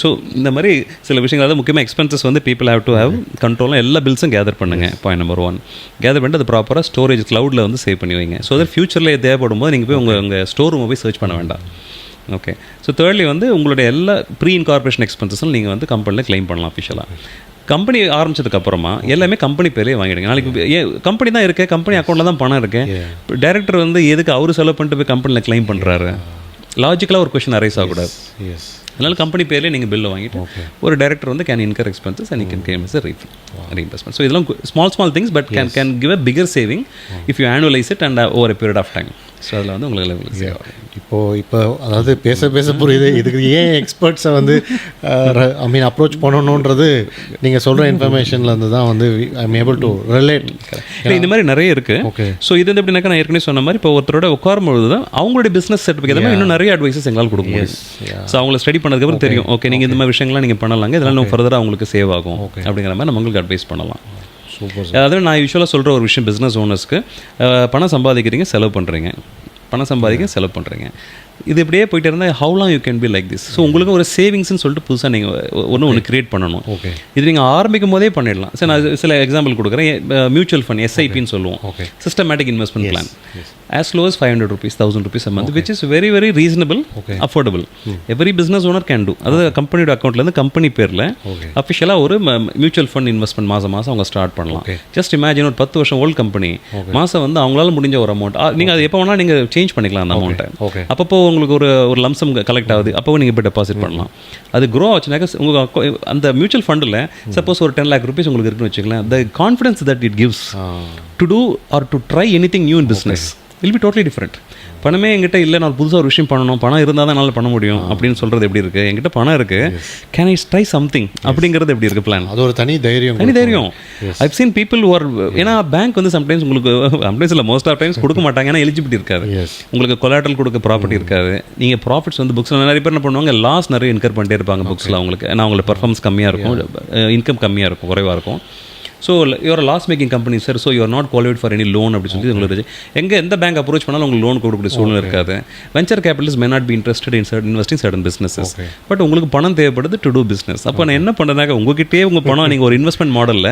so இந்த மாதிரி சில விஷயங்கள், அதாவது முக்கியமாக எக்ஸ்பென்சஸ் வந்து பீப்புள் ஹேவ் டு ஹேவ் கண்ட்ரோலாக எல்லா பில்ஸும் கேதர் பண்ணுங்கள். பாயிண்ட் நம்பர் 1, கேதர் பண்ணிட்டு அது ப்ராப்பராக ஸ்டோரேஜ் க்ளவுடில் வந்து சேவ் பண்ணி வைங்க. ஸோ தட் ஃபியூச்சரில் தேவைப்படும் போது நீங்கள் போய் உங்கள் ஸ்டோர் ரூமை போய் சர்ச் பண்ண வேண்டாம். ஓகே, ஸோ தேர்ட்லி வந்து உங்களுடைய எல்லா ப்ரீ இன்கார்பரேஷன் எக்ஸ்பென்சஸும் நீங்கள் வந்து கம்பெனியில் கிளைம் பண்ணலாம் அஃபிஷியலாக. கம்பெனி ஆரம்பிச்சதுக்கப்புறமா எல்லாமே கம்பெனி பேர்லேயே வாங்கிடுங்க. நாளைக்கு கம்பெனி தான் இருக்குது, கம்பெனி அக்கௌண்ட்டில் தான் பணம் இருக்குது, டைரக்டர் வந்து எதுக்கு அவர் செலவு பண்ணிட்டு போய் கம்பெனியில் கிளைம் பண்ணுறாரு, லாஜிக்கலாக ஒரு கொஸ்டின் அரைஸ் ஆகக்கூடாது. அதனால் கம்பெனி பேர்லேயே நீங்கள் பில்லை வாங்கிட்டு ஒரு டைரக்டர் வந்து can incur expenses and can claim as reimbursement. So இதெல்லாம் small things but can give a figure saving if you annualise it and over a period of time. So அதில் வந்து உங்களுக்கு இப்போ அதாவது பேச புரியுது. இதுக்கு ஏன் எக்ஸ்பர்ட்ஸை வந்து ஐ மீன் அப்ரோச் பண்ணணுன்றது நீங்கள் சொல்கிற இன்ஃபர்மேஷன்லேருந்து தான் வந்து I am able to relate. இந்த மாதிரி நிறைய இருக்குது. ஓகே, ஸோ இது வந்து எப்படின்னாக்கா நான் ஏற்கனவே சொன்ன மாதிரி இப்போ ஒருத்தரோட உட்காரும்பொழுது தான் அவங்களுடைய பிஸ்னஸ் சர்டிஃபிகேட் மாதிரி இன்னும் நிறைய அட்வைசஸ் எங்களால் கொடுக்க முடியும். ஸோ அவங்கள ஸ்டடி பண்ணதுக்கப்புறம் தெரியும், ஓகே நீங்கள் இந்த மாதிரி விஷயங்கள்லாம் நீங்கள் பண்ணலாங்க, இதெல்லாம் இன்னும் ஃபர்தராக அவங்களுக்கு சேவ் ஆகும் அப்படிங்கிற மாதிரி நம்ம உங்களுக்கு அட்வைஸ் பண்ணலாம். அதாவது நான் யூஸ்வலாக சொல்கிற ஒரு விஷயம், பிஸ்னஸ் ஓனர்ஸ்க்கு பணம் சம்பாதிக்கிறீங்க, செலவு பண்ணுறீங்க, பணம் சம்பாதிக்க செலவு பண்ணுறீங்க. இது இப்படியே போயிட்டு இருந்தால் how long you can be like this. So உங்களுக்கு ஒரு சேவிங்ஸ்னு சொல்லிட்டு புதுசாக நீங்கள் ஒன்று கிரியேட் பண்ணணும். ஓகே, இது நீங்கள் ஆரம்பிக்கும் போதே பண்ணிடலாம். சரி, நான் சில எக்ஸாம்பிள் கொடுக்குறேன். மியூச்சுவல் ஃபண்ட் எஸ்ஐபின்னு சொல்லுவோம், systematic investment plan. as low as 500 rupees, 1000 rupees a month, which is very very reasonable, affordable. Every business owner can do. அதாவது கம்பெனியோட அக்கௌண்ட்லேருந்து கம்பெனி பேரில் அஃபிஷியலாக ஒரு மியூச்சுவல் ஃபண்ட் இன்வெஸ்ட்மெண்ட் மாதம் அவங்க ஸ்டார்ட் பண்ணலாம். ஜஸ்ட் இமேஜின் ஒரு 10 வருஷம் ஓல்டு கம்பெனி மாதம் வந்து அவங்களால முடிஞ்ச ஒரு அமௌண்ட் நீங்கள் அது எப்போ வேணால் நீங்கள் சேஞ்ச் பண்ணிக்கலாம் அந்த அமௌண்ட்டை. அப்பப்போ உங்களுக்கு ஒரு லம்சம் கலெக்ட் ஆகுது, அப்போ நீங்கள் இப்போ டெபாசிட் பண்ணலாம். அது க்ரோ ஆச்சுனாக்கா உங்கள் அந்த மியூச்சுவல் ஃபண்டில் சப்போஸ் ஒரு 10 lakh rupees உங்களுக்கு இருக்குன்னு வச்சுக்கலாம். the confidence that it gives to do or to try anything new in business will be totally different. பணமே என்கிட்ட இல்லை, நான் புதுசாக ஒரு விஷயம் பண்ணணும், பணம் இருந்தால் தான் என்னால் பண்ண முடியும் அப்படின்னு சொல்கிறது எப்படி இருக்குது? என்கிட்ட பணம் இருக்குது, கேன் ஐ ட்ரை சம்திங் அப்படிங்கிறது எப்படி இருக்குது பிளான்? அது ஒரு தனி தைரியம். ஐவ் சீன் பீப்புள் ஆர், ஏன்னா பேங்க் வந்து சம்டைம்ஸ் உங்களுக்கு சம்டைம்ஸ் இல்லை மோஸ்ட் ஆஃப் டைம்ஸ் கொடுக்க மாட்டாங்க. ஏன்னா எலிஜிபிலிட்டி இருக்காது, உங்களுக்கு கொலாட்ரல் கொடுக்க ப்ராப்பர்ட்டி இருக்காது. நீங்கள் ப்ராஃபிட்ஸ் வந்து புக்ஸில் நிறைய பேர் என்ன பண்ணுவாங்க, லாஸ் நிறைய இன்கர் பண்ணிட்டே இருப்பாங்க புக்ஸில். அவங்களுக்கு ஏன்னா அவங்களோட பர்ஃபார்மன்ஸ் கம்மியாக இருக்கும், இன்கம் கம்மியாக இருக்கும், குறைவாக இருக்கும். So you're loss making company sir, so you're not qualified for any loan அப்படின்னு சொல்லி உங்களுக்கு எந்த பேங்க் அப்ரோச் பண்ணாலும் உங்களுக்கு லோன் கொடுக்கக்கூடிய சூழ்நிலை இருக்காது. Venture capitalist may not be interested in investing certain businesses, but உங்களுக்கு பணம் தேவைப்படுது டு டூ பிஸ்னஸ். அப்போ நான் என்ன பண்ணுறேன்னாக்க உங்ககிட்டே உங்கள் பணம் நீங்கள் ஒரு இன்வெஸ்ட்மெண்ட் மாடலில்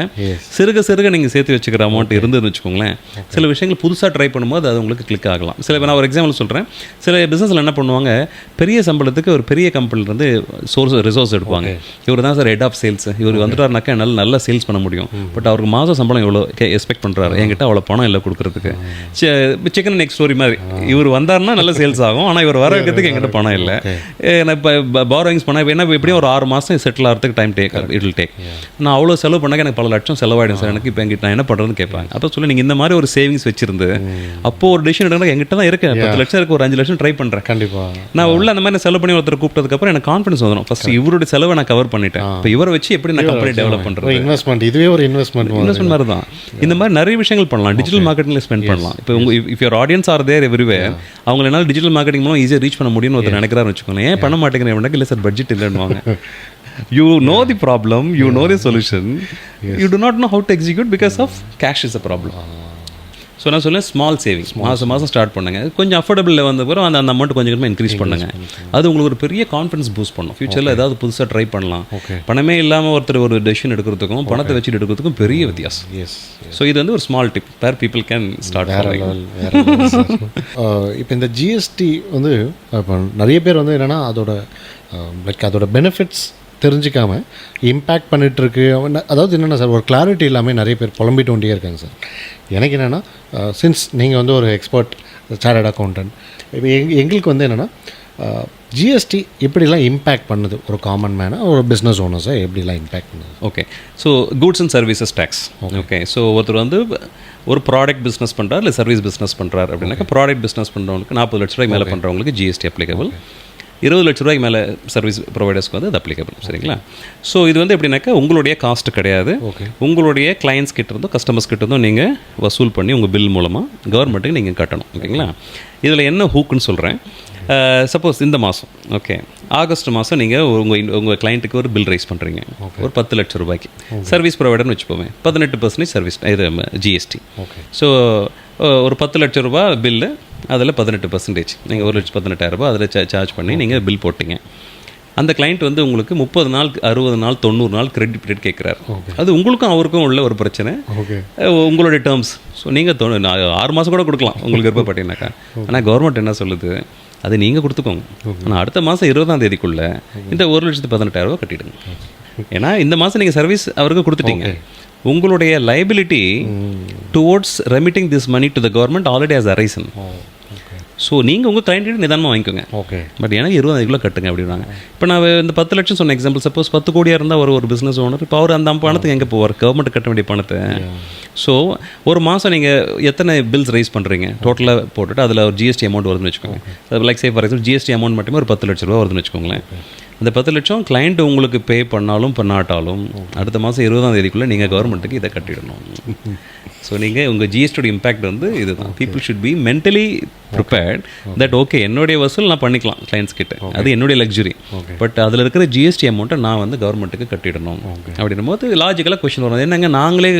சிறுக நீங்கள் சேர்த்து வச்சுக்கிற அமௌண்ட் இருந்துன்னு வச்சுக்கோங்களேன். சில விஷயங்கள் புதுசாக ட்ரை பண்ணும்போது அது உங்களுக்கு கிளிக் ஆகலாம். நான் ஒரு எக்ஸாம்பிள் சொல்கிறேன். சில பிஸ்னஸில் என்ன பண்ணுவாங்க, பெரிய சம்பளத்துக்கு ஒரு பெரிய கம்பெனிலேருந்து ரிசோர்ஸ் எடுப்பாங்க. இவர் தான் சார் ஹெட் ஆஃப் சேல்ஸ், இவர் வந்துட்டாருனாக்கா நல்லா சேல்ஸ் பண்ண முடியும். பட் அவருக்கு மாதம் சம்பளம் எவ்வளோ எக்ஸ்பெக்ட் பண்ணுறாரு, என்கிட்ட அவ்வளோ பணம் இல்லை கொடுக்குறதுக்கு. சிக்கன் நெக்ஸ்ட் ஸ்டோரி மாதிரி, இவர் வந்தார்னா நல்ல சேல்ஸ் ஆகும், ஆனால் இவர் வர வைக்கிறதுக்கு என்கிட்ட பணம் இல்லை. நான் இப்போ பாரோயிங்ஸ் பண்ணால் என்ன எப்படியும் ஒரு 6 மாதம் செட்டில் ஆகிறதுக்கு டைம் இட் வில் டேக். நான் அவ்வளோ செலவு பண்ணாக்க எனக்கு பல லட்சம் செலவாயிடும் சார், எனக்கு இப்போ எங்கிட்ட நான் என்ன பண்ணுறதுன்னு கேட்பாங்க. அப்போ சொல்லி நீங்கள் இந்த மாதிரி ஒரு சேவிங்ஸ் வச்சிருந்து அப்போ ஒரு டிசிஷன் எடுங்க, எங்கிட்ட தான் இருக்கு 10 லட்சம் இருக்குது, ஒரு 5 லட்சம் ட்ரை பண்ணுறேன். கண்டிப்பாக நான் உள்ள அந்த மாதிரி செலவு பண்ணி ஒருத்தர் கூப்பிட்டதுக்கப்புறம் எனக்கு கான்ஃபிடன்ஸ் வந்துடும். ஃபர்ஸ்ட் இவருடைய செலவை நான் கவர் பண்ணிட்டேன், இப்போ இவரை வச்சு எப்படி நான் கம்பெனி டெவலப் பண்ணுறது. இன்வெஸ்ட்மெண்ட், இதுவே ஒரு இன்வெஸ்ட்மெண்ட் மாதிரி தான். இந்த மாதிரி நிறைய விஷயங்கள் பண்ணலாம், டிஜிட்டல் மார்க்கெட்டிங்ல ஸ்பெண்ட் பண்ணலாம். இப்போ if your audience are there everywhere, அவங்க என்னால் டிஜிட்டல் மார்க்கெட்டிங் மூலம் ஈஸியாக ரீச் பண்ண முடியும்னு ஒருத்தர் நினைக்கிறாருன்னு வச்சுக்கோங்க. ஏன் பண்ண மாட்டேங்கிறேன், இல்லை சார் பட்ஜெட் இல்லைன்னுவாங்க. You know the problem, you know the solution, you do not know how to execute because of cash is a problem. So நான் சொல்லேன் ஸ்மால் சேவிங்ஸ் மாதம் ஸ்டார்ட் பண்ணுங்க. கொஞ்சம் அஃபோர்டபுளில் வந்த பிறகு அந்த அமௌண்ட் கொஞ்சம் கொஞ்சமாக இன்க்ரீஸ் பண்ணுங்க. அது உங்களுக்கு ஒரு பெரிய கான்ஃபிடன்ஸ் பூஸ்ட் பண்ணும். ஃபியூச்சரில் ஏதாவது புதுசாக ட்ரை பண்ணலாம். பணமே இல்லாமல் ஒருத்தர் ஒரு டெசிஷன் எடுக்கிறதுக்கும் பணத்தை வச்சுட்டு எடுக்கிறதுக்கும் பெரிய வித்தியாசம். ஸோ இது வந்து ஒரு small tip where people can start. இப்போ இந்த ஜிஎஸ்டி வந்து இப்போ நிறைய பேர் வந்து என்னென்னா அதோட பெனிஃபிட்ஸ் தெரிஞ்சிக்காம இம்பேக்ட் பண்ணிகிட்ருக்கு. அதாவது என்னென்னா சார், ஒரு கிளாரிட்டி இல்லாமல் நிறைய பேர் புலம்பிட்டு கொண்டே இருக்காங்க சார். எனக்கு என்னென்னா, சின்ஸ் நீங்கள் வந்து ஒரு எக்ஸ்பர்ட் சார்ட்டர்ட் அக்கௌண்டன்ட், இப்போ எங்களுக்கு வந்து என்னென்னா ஜிஎஸ்டி எப்படிலாம் இம்பேக்ட் பண்ணுது ஒரு காமன் மேனாக, ஒரு பிஸ்னஸ் ஓனர்ஸை எப்படிலாம் இம்பேக்ட் பண்ணுது? Okay, so goods and services tax. Okay, so ஒருத்தர் வந்து ஒரு ப்ராடக்ட் பிஸ்னஸ் பண்ணுறாரு இல்லை சர்வீஸ் பிஸ்னஸ் பண்ணுறாரு அப்படின்னாக்கா, ப்ராடக்ட் பிஸ்னஸ் பண்ணுறவங்களுக்கு 40 லட்ச ரூபாய்க்கு மேலே பண்ணுறவங்களுக்கு ஜிஎஸ்டி அப்ளிகபிள். 20 லட்ச ரூபாய்க்கு மேலே சர்வீஸ் ப்ரொவைடர்ஸ்க்கு வந்து அது அப்ளிகபிள். சரிங்களா? ஸோ இது வந்து எப்படின்னாக்கா உங்களுடைய காஸ்ட் கிடையாது, உங்களுடைய கிளைண்ட்ஸ் கிட்ட இருந்தோ கஸ்டமர்ஸ் கிட்ட இருந்தோ நீங்கள் வசூல் பண்ணி உங்கள் பில் மூலமாக கவர்மெண்ட்டுக்கு நீங்கள் கட்டணும். ஓகேங்களா? இதில் என்ன ஹூக்குன்னு சொல்கிறேன். சப்போஸ் இந்த மாதம் ஆகஸ்ட் மாதம் நீங்கள் உங்கள் கிளைண்ட்டுக்கு ஒரு பில் ரைஸ் பண்ணுறீங்க ஒரு 10 லட்ச ரூபாய்க்கு. சர்வீஸ் ப்ரொவைடர்னு வச்சுப்போமே, 18% சர்வீஸ் இது ஜிஎஸ்டி. ஸோ ஒரு 10 லட்ச ரூபா பில்லு, அதில் 18% நீங்கள் 1,18,000 ரூபா அதில் சார்ஜ் பண்ணி நீங்கள் பில் போட்டிங்க. அந்த கிளைண்ட் வந்து உங்களுக்கு 30 நாள் 60 நாள் 90 நாள் கிரெடிட் பீரியட் கேட்குறாரு. அது உங்களுக்கும் அவருக்கும் உள்ள ஒரு பிரச்சனை, உங்களுடைய டேர்ம்ஸ். ஸோ நீங்கள் 6 மாதம் கூட கொடுக்கலாம் உங்களுக்கு விருப்பப்பட்டீங்கன்னாக்கா. ஆனால் கவர்மெண்ட் என்ன சொல்லுது, அது நீங்கள் கொடுத்துக்கோங்க, ஆனால் அடுத்த மாதம் 20ஆம் தேதிக்குள்ளே இந்த 1,18,000 ரூபா கட்டிடுங்க. ஏன்னா இந்த மாதம் நீங்கள் சர்வீஸ் அவருக்கு கொடுத்துட்டீங்க. உங்களுடைய liability towards remitting this money to the government already has arisen. So நீங்கள் உங்கள் கிளைண்ட்டு நிதானமாக வாங்கிக்கோங்க. பட் எனக்கு 20,000 கட்டுங்க அப்படின்னாங்க. இப்போ நான் இந்த 10 லட்சம் சொன்ன எக்ஸாம்பிள், சப்போஸ் 10 கோடியாக இருந்தால் ஒரு பிஸ்னஸ் ஓனர், இப்போ அவர் அந்த பணத்துக்கு எங்கே போவார்? கவர்மெண்ட் கட்ட வேண்டிய பணத்தை. ஸோ ஒரு மாதம் நீங்கள் எத்தனை பில்ஸ் ரைஸ் பண்ணுறீங்க டோட்டலாக போட்டுட்டு அதில் ஒரு ஜிஎஸ்டி அமௌண்ட் வருதுன்னு வச்சுக்கோங்க. Like say for example GST amount மட்டுமே ஒரு 10 லட்ச ரூபா வருதுன்னு வச்சுக்கோங்களேன். அந்த 10 லட்சம் கிளைண்ட் உங்களுக்கு பே பண்ணாலும் பண்ணாட்டாலும் அடுத்த மாதம் 20ஆம் தேதிக்குள்ளே நீங்கள் கவர்மெண்ட்டுக்கு இதை கட்டிடணும். ஸோ நீங்கள் உங்கள் ஜிஎஸ்டியோட இம்பாக்ட் வந்து இதுதான். People should be mentally prepared that okay என்னுடைய வசூல் நான் பண்ணிக்கலாம் கிளைண்ட்ஸ் கிட்ட, அது என்னுடைய லக்ஸுரி. பட் அதில் இருக்கிற ஜிஎஸ்டி அமௌண்ட்டை நான் வந்து கவர்மெண்ட்டுக்கு கட்டிடணும் அப்படின்னும் போது லாஜிக்கலாக கொஸ்டின் வரும். என்னங்க நாங்களே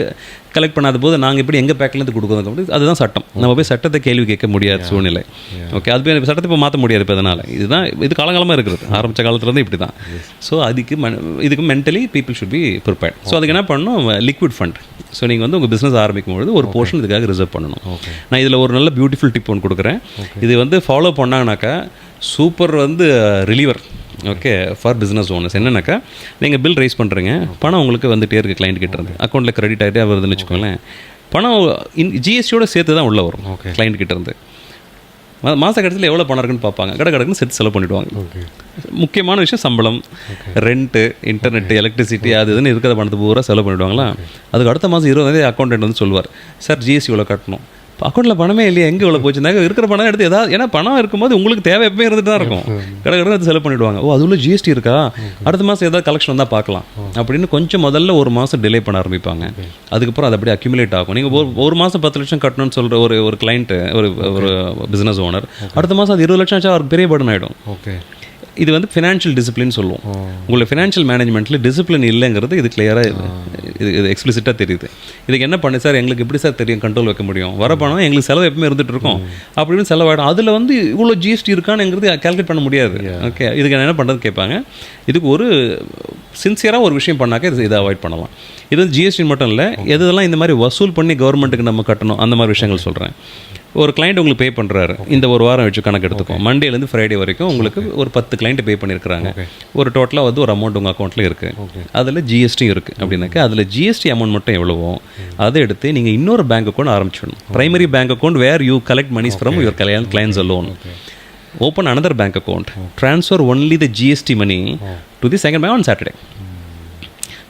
கலெக்ட் பண்ணாத போது நாங்கள் இப்படி எங்கள் பேக்லேருந்து கொடுக்கணும், அதுதான் சட்டம். நம்ம போய் சட்டத்தை கேள்வி கேட்க முடியாத சூழ்நிலை. ஓகே, அது போய் சட்டத்தை இப்போ மாற்ற முடியாது. இப்போ அதனால் இதுதான் இது காலங்காலமாக இருக்கிறது, ஆரம்பித்த காலத்துலேருந்து இப்படி தான். ஸோ இதுக்கு mentally people should be prepared. So அதுக்கு என்ன பண்ணணும், லிக்விட் ஃபண்ட். ஸோ நீங்கள் வந்து உங்கள் பிஸ்னஸ் ஆரம்பிக்கும்போது ஒரு போர்ஷன் இதுக்காக ரிசர்வ் பண்ணணும். நான் இதில் ஒரு நல்ல பியூட்டிஃபுல் டிப் ஒன்று கொடுக்குறேன். இது வந்து ஃபாலோ பண்ணாங்கனாக்கா சூப்பர் வந்து reliever. Okay, for business owners என்னன்னாக்கா, நீங்கள் பில் ரைஸ் பண்ணுறீங்க, பணம் உங்களுக்கு வந்துகிட்டே இருக்குது கிளைண்ட் கிட்ட இருந்து, அக்கௌண்ட்டில் கிரெடிட் ஆகிட்டே வருதுன்னு வச்சுக்கோங்களேன். பணம் ஜிஎஸ்டியோட சேர்த்து தான் உள்ளே வரும் கிளைண்ட் கிட்ட இருந்து. மாத கட்டத்தில் எவ்வளோ பணம் இருக்குன்னு பார்ப்பாங்க, கடன்னு சேர்த்து செலவு பண்ணிவிடுவாங்க. முக்கியமான விஷயம் சம்பளம், ரெண்ட்டு, இன்டர்நெட்டு, எலக்ட்ரிசிட்டி, அது இதுன்னு இருக்கிற பணத்தை பூரா செலவு பண்ணிவிடுவாங்களா. அதுக்கு அடுத்த மாதம் 20 அக்கௌண்டன்ட் வந்து சொல்லுவார், சார் ஜிஎஸ்டி இவ்வளோ கட்டணும், அக்கௌண்ட்டில் பணமே இல்லையா, எங்கே இவ்வளோ போச்சுனாக்க இருக்கிற பணம் எடுத்து ஏதாவது, ஏன்னா பணம் இருக்கும்போது உங்களுக்கு தேவை எப்பவுமே இருந்துட்டு தான் இருக்கும், கடை செலவு பண்ணிவிடுவாங்க. ஓ அதுல ஜிஎஸ்டி இருக்கா, அடுத்த மாதம் ஏதாவது கலெக்ஷன் வந்தால் பார்க்கலாம் அப்படின்னு கொஞ்சம் முதல்ல ஒரு மாதம் டிலே பண்ண ஆரம்பிப்பாங்க. அதுக்கப்புறம் அது அப்படியே அக்யூமுலேட் ஆகும். நீங்கள் ஒரு மாதம் 10 லட்சம் கட்டணும்னு சொல்கிற ஒரு கிளைண்ட்டு, ஒரு பிஸ்னஸ் ஓனர், அடுத்த மாதம் அது 20 லட்சம் ஆச்சா அவருக்கு பெரிய பர்டன் ஆகிடும். ஓகே, இது வந்து ஃபினான்ஷியல் டிசிப்ளின் சொல்லுவோம். உங்களுக்கு ஃபினான்ஷியல் மேனேஜ்மெண்ட்டில் டிசிப்ளின் இல்லைங்கிறது இது கிளியராக இது எக்ஸ்பிளிசிட்டாக தெரியுது. இதுக்கு என்ன பண்ணு சார், எங்களுக்கு எப்படி சார் தெரியும் கண்ட்ரோல் வைக்க முடியும், வர பணம் எங்களுக்கு செலவு எப்பவுமே இருந்துகிட்டு இருக்கும் அப்படின்னு செலவாயிடும். அதில் வந்து இவ்வளோ ஜிஎஸ்டி இருக்கானுங்கிறது கால்குலேட் பண்ண முடியாது. ஓகே, இதுக்கு என்ன பண்ணுறது கேட்பாங்க. இதுக்கு ஒரு சின்சியராக ஒரு விஷயம் பண்ணாக்க இதை அவாய்ட் பண்ணலாம். இது வந்து ஜிஎஸ்டி மட்டும் இல்லை, எதெல்லாம் இந்த மாதிரி வசூல் பண்ணி கவர்மெண்ட்டுக்கு நம்ம கட்டணும் அந்த மாதிரி விஷயங்கள் சொல்கிறேன். ஒரு கிளைண்ட் உங்களுக்கு பே பண்ணுறாரு, இந்த ஒரு வாரம் வச்சு கணக்கு எடுத்துக்கோம், மண்டேலேருந்து ஃப்ரைடே வரைக்கும் உங்களுக்கு ஒரு 10 கிளைண்ட் பே பண்ணியிருக்கிறாங்க, ஒரு டோட்டலாக வந்து ஒரு அமௌண்ட் உங்கள் அக்கௌண்ட்டில் இருக்குது, அதில் ஜிஎஸ்டி இருக்குது அப்படின்னாக்கா அதில் ஜிஎஸ்டி அமௌண்ட் மட்டும் எவ்வளவோ அதை எடுத்து நீங்கள் இன்னொரு பேங்க் அக்கௌண்ட் ஆரம்பிச்சிடணும். Primary bank account where you collect monies from your clients alone. Open another bank account, transfer only the GST money to the second bank on Saturday.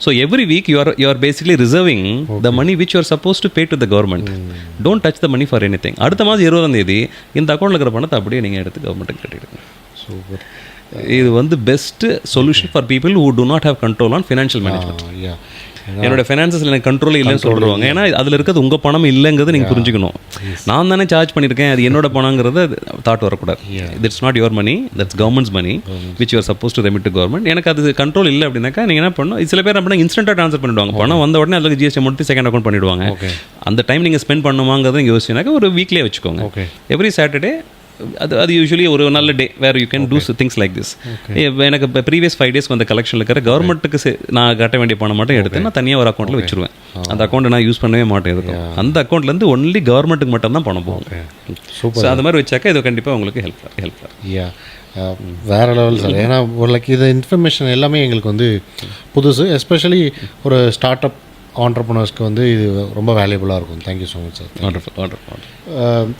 So every week you are basically reserving the money which you are supposed to pay to the government. Don't touch the money for anything. அடுத்த மாதம் 20ஆம் தேதி இந்த அக்கௌண்ட்டில் இருக்கிற பணத்தை அப்படியே நீங்கள் எடுத்து கவர்மெண்ட்டுக்கு கட்டிடுங்க. சூப்பர். இது வந்து best solution for people who do not have control on financial management. என்னோட ஃபினான்சஸில் எனக்கு கண்ட்ரோல் இல்லைன்னு சொல்லுவாங்க. ஏன்னா அதில் இருக்கிறது உங்கள் பணம் இல்லைங்கிறது நீங்கள் புரிஞ்சுக்கணும். நான் தானே சார்ஜ் பண்ணியிருக்கேன், அது என்னோட பணங்கிறது தாட் வரக்கூடாது. It's not your money, that's government's money which you're suppose to remit to government. எனக்கு அது கண்ட்ரோல் இல்லை அப்படின்னாக்கா நீங்கள் என்ன பண்ணணும், சில பேர் அப்படின்னா இன்ஸ்டன்ட்டாக ட்ரான்ஸ்ஃபர் பண்ணிவிடுவாங்க. பணம் வந்த உடனே அதில் ஜிஎஸ்டி மட்டும் செகண்ட் அக்கௌண்ட் பண்ணிவிடுவாங்க. அந்த டைம் நீங்கள் ஸ்பெண்ட் பண்ணுவாங்கிறத யோசிச்சுனாக்கா ஒரு வீக்லேயே வச்சுக்கோங்க. எவ்ரி சாட்டர்டே அது யூஸ்வலி ஒரு நல்ல day where you can do things like this. எனக்கு இப்போ ப்ரீவியஸ் 5 days வந்த கலெக்ஷனில் இருக்கிற கவர்மெண்ட்டுக்கு நான் கட்ட வேண்டிய பணம் மட்டும் எடுத்து நான் தனியாக ஒரு அக்கௌண்ட்டில் வச்சுருவேன். அந்த அக்கௌண்ட்டை நான் யூஸ் பண்ணவே மாட்டேன். இருக்கும் அந்த அக்கௌண்ட்லேருந்து ஒன்லி கவர்மெண்ட்டுக்கு மட்டும் தான் பணம் போகும். ஸோ அந்த மாதிரி வச்சாக்கா இது கண்டிப்பாக உங்களுக்கு ஹெல்ப்ஃபுல். வேறு லெவல் சார். ஏன்னா ஒரு லைக் இது இன்ஃபர்மேஷன் எல்லாமே எங்களுக்கு வந்து புதுசு, எஸ்பெஷலி ஒரு ஸ்டார்ட் அப் ஆண்டர்ப்ரனர்ஸ்க்கு வந்து இது ரொம்ப வேல்யூபுளாக இருக்கும். Thank you so much sir. Wonderful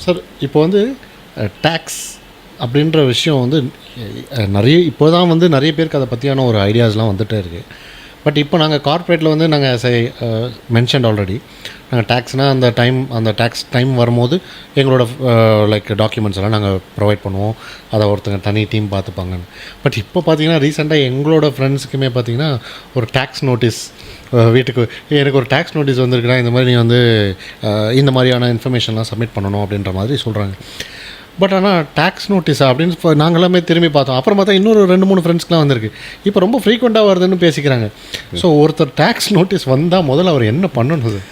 sir. இப்போ வந்து டேக்ஸ் அப்படின்ற விஷயம் வந்து இப்போ தான் வந்து நிறைய பேருக்கு அதை பற்றியான ஒரு ஐடியாஸ்லாம் வந்துகிட்டே இருக்குது. பட் இப்போ நாங்கள் கார்ப்பரேட்டில் வந்து நாங்கள் மென்ஷன்ட் ஆல்ரெடி, நாங்கள் டேக்ஸ்னால் அந்த டேக்ஸ் டைம் வரும்போது எங்களோட லைக் டாக்குமெண்ட்ஸ் எல்லாம் நாங்கள் ப்ரொவைட் பண்ணுவோம், அதை ஒருத்தங்க தனி டீம் பார்த்துப்பாங்கன்னு. பட் இப்போ பார்த்தீங்கன்னா ரீசெண்டாக எங்களோட ஃப்ரெண்ட்ஸுக்குமே பார்த்தீங்கன்னா ஒரு டேக்ஸ் நோட்டீஸ் வீட்டுக்கு, எனக்கு ஒரு டேக்ஸ் நோட்டீஸ் வந்திருக்குன்னா இந்த மாதிரி நீ வந்து இந்த மாதிரியான இன்ஃபர்மேஷன்லாம் சப்மிட் பண்ணணும் அப்படின்ற மாதிரி சொல்கிறாங்க. பட் ஆனால் டேக்ஸ் நோட்டீஸா அப்படின்னு நாங்கள் எல்லாமே திரும்பி பார்த்தோம். அப்புறம் பார்த்தா இன்னொரு 2-3 ஃப்ரெண்ட்ஸ்க்குலாம் வந்திருக்கு. இப்போ ரொம்ப ஃப்ரீக்வெண்ட்டாக வருதுன்னு பேசிக்கிறாங்க. ஸோ ஒருத்தர் டேக்ஸ் நோட்டீஸ் வந்தால் முதல்ல அவர் என்ன பண்ணணும் சார்?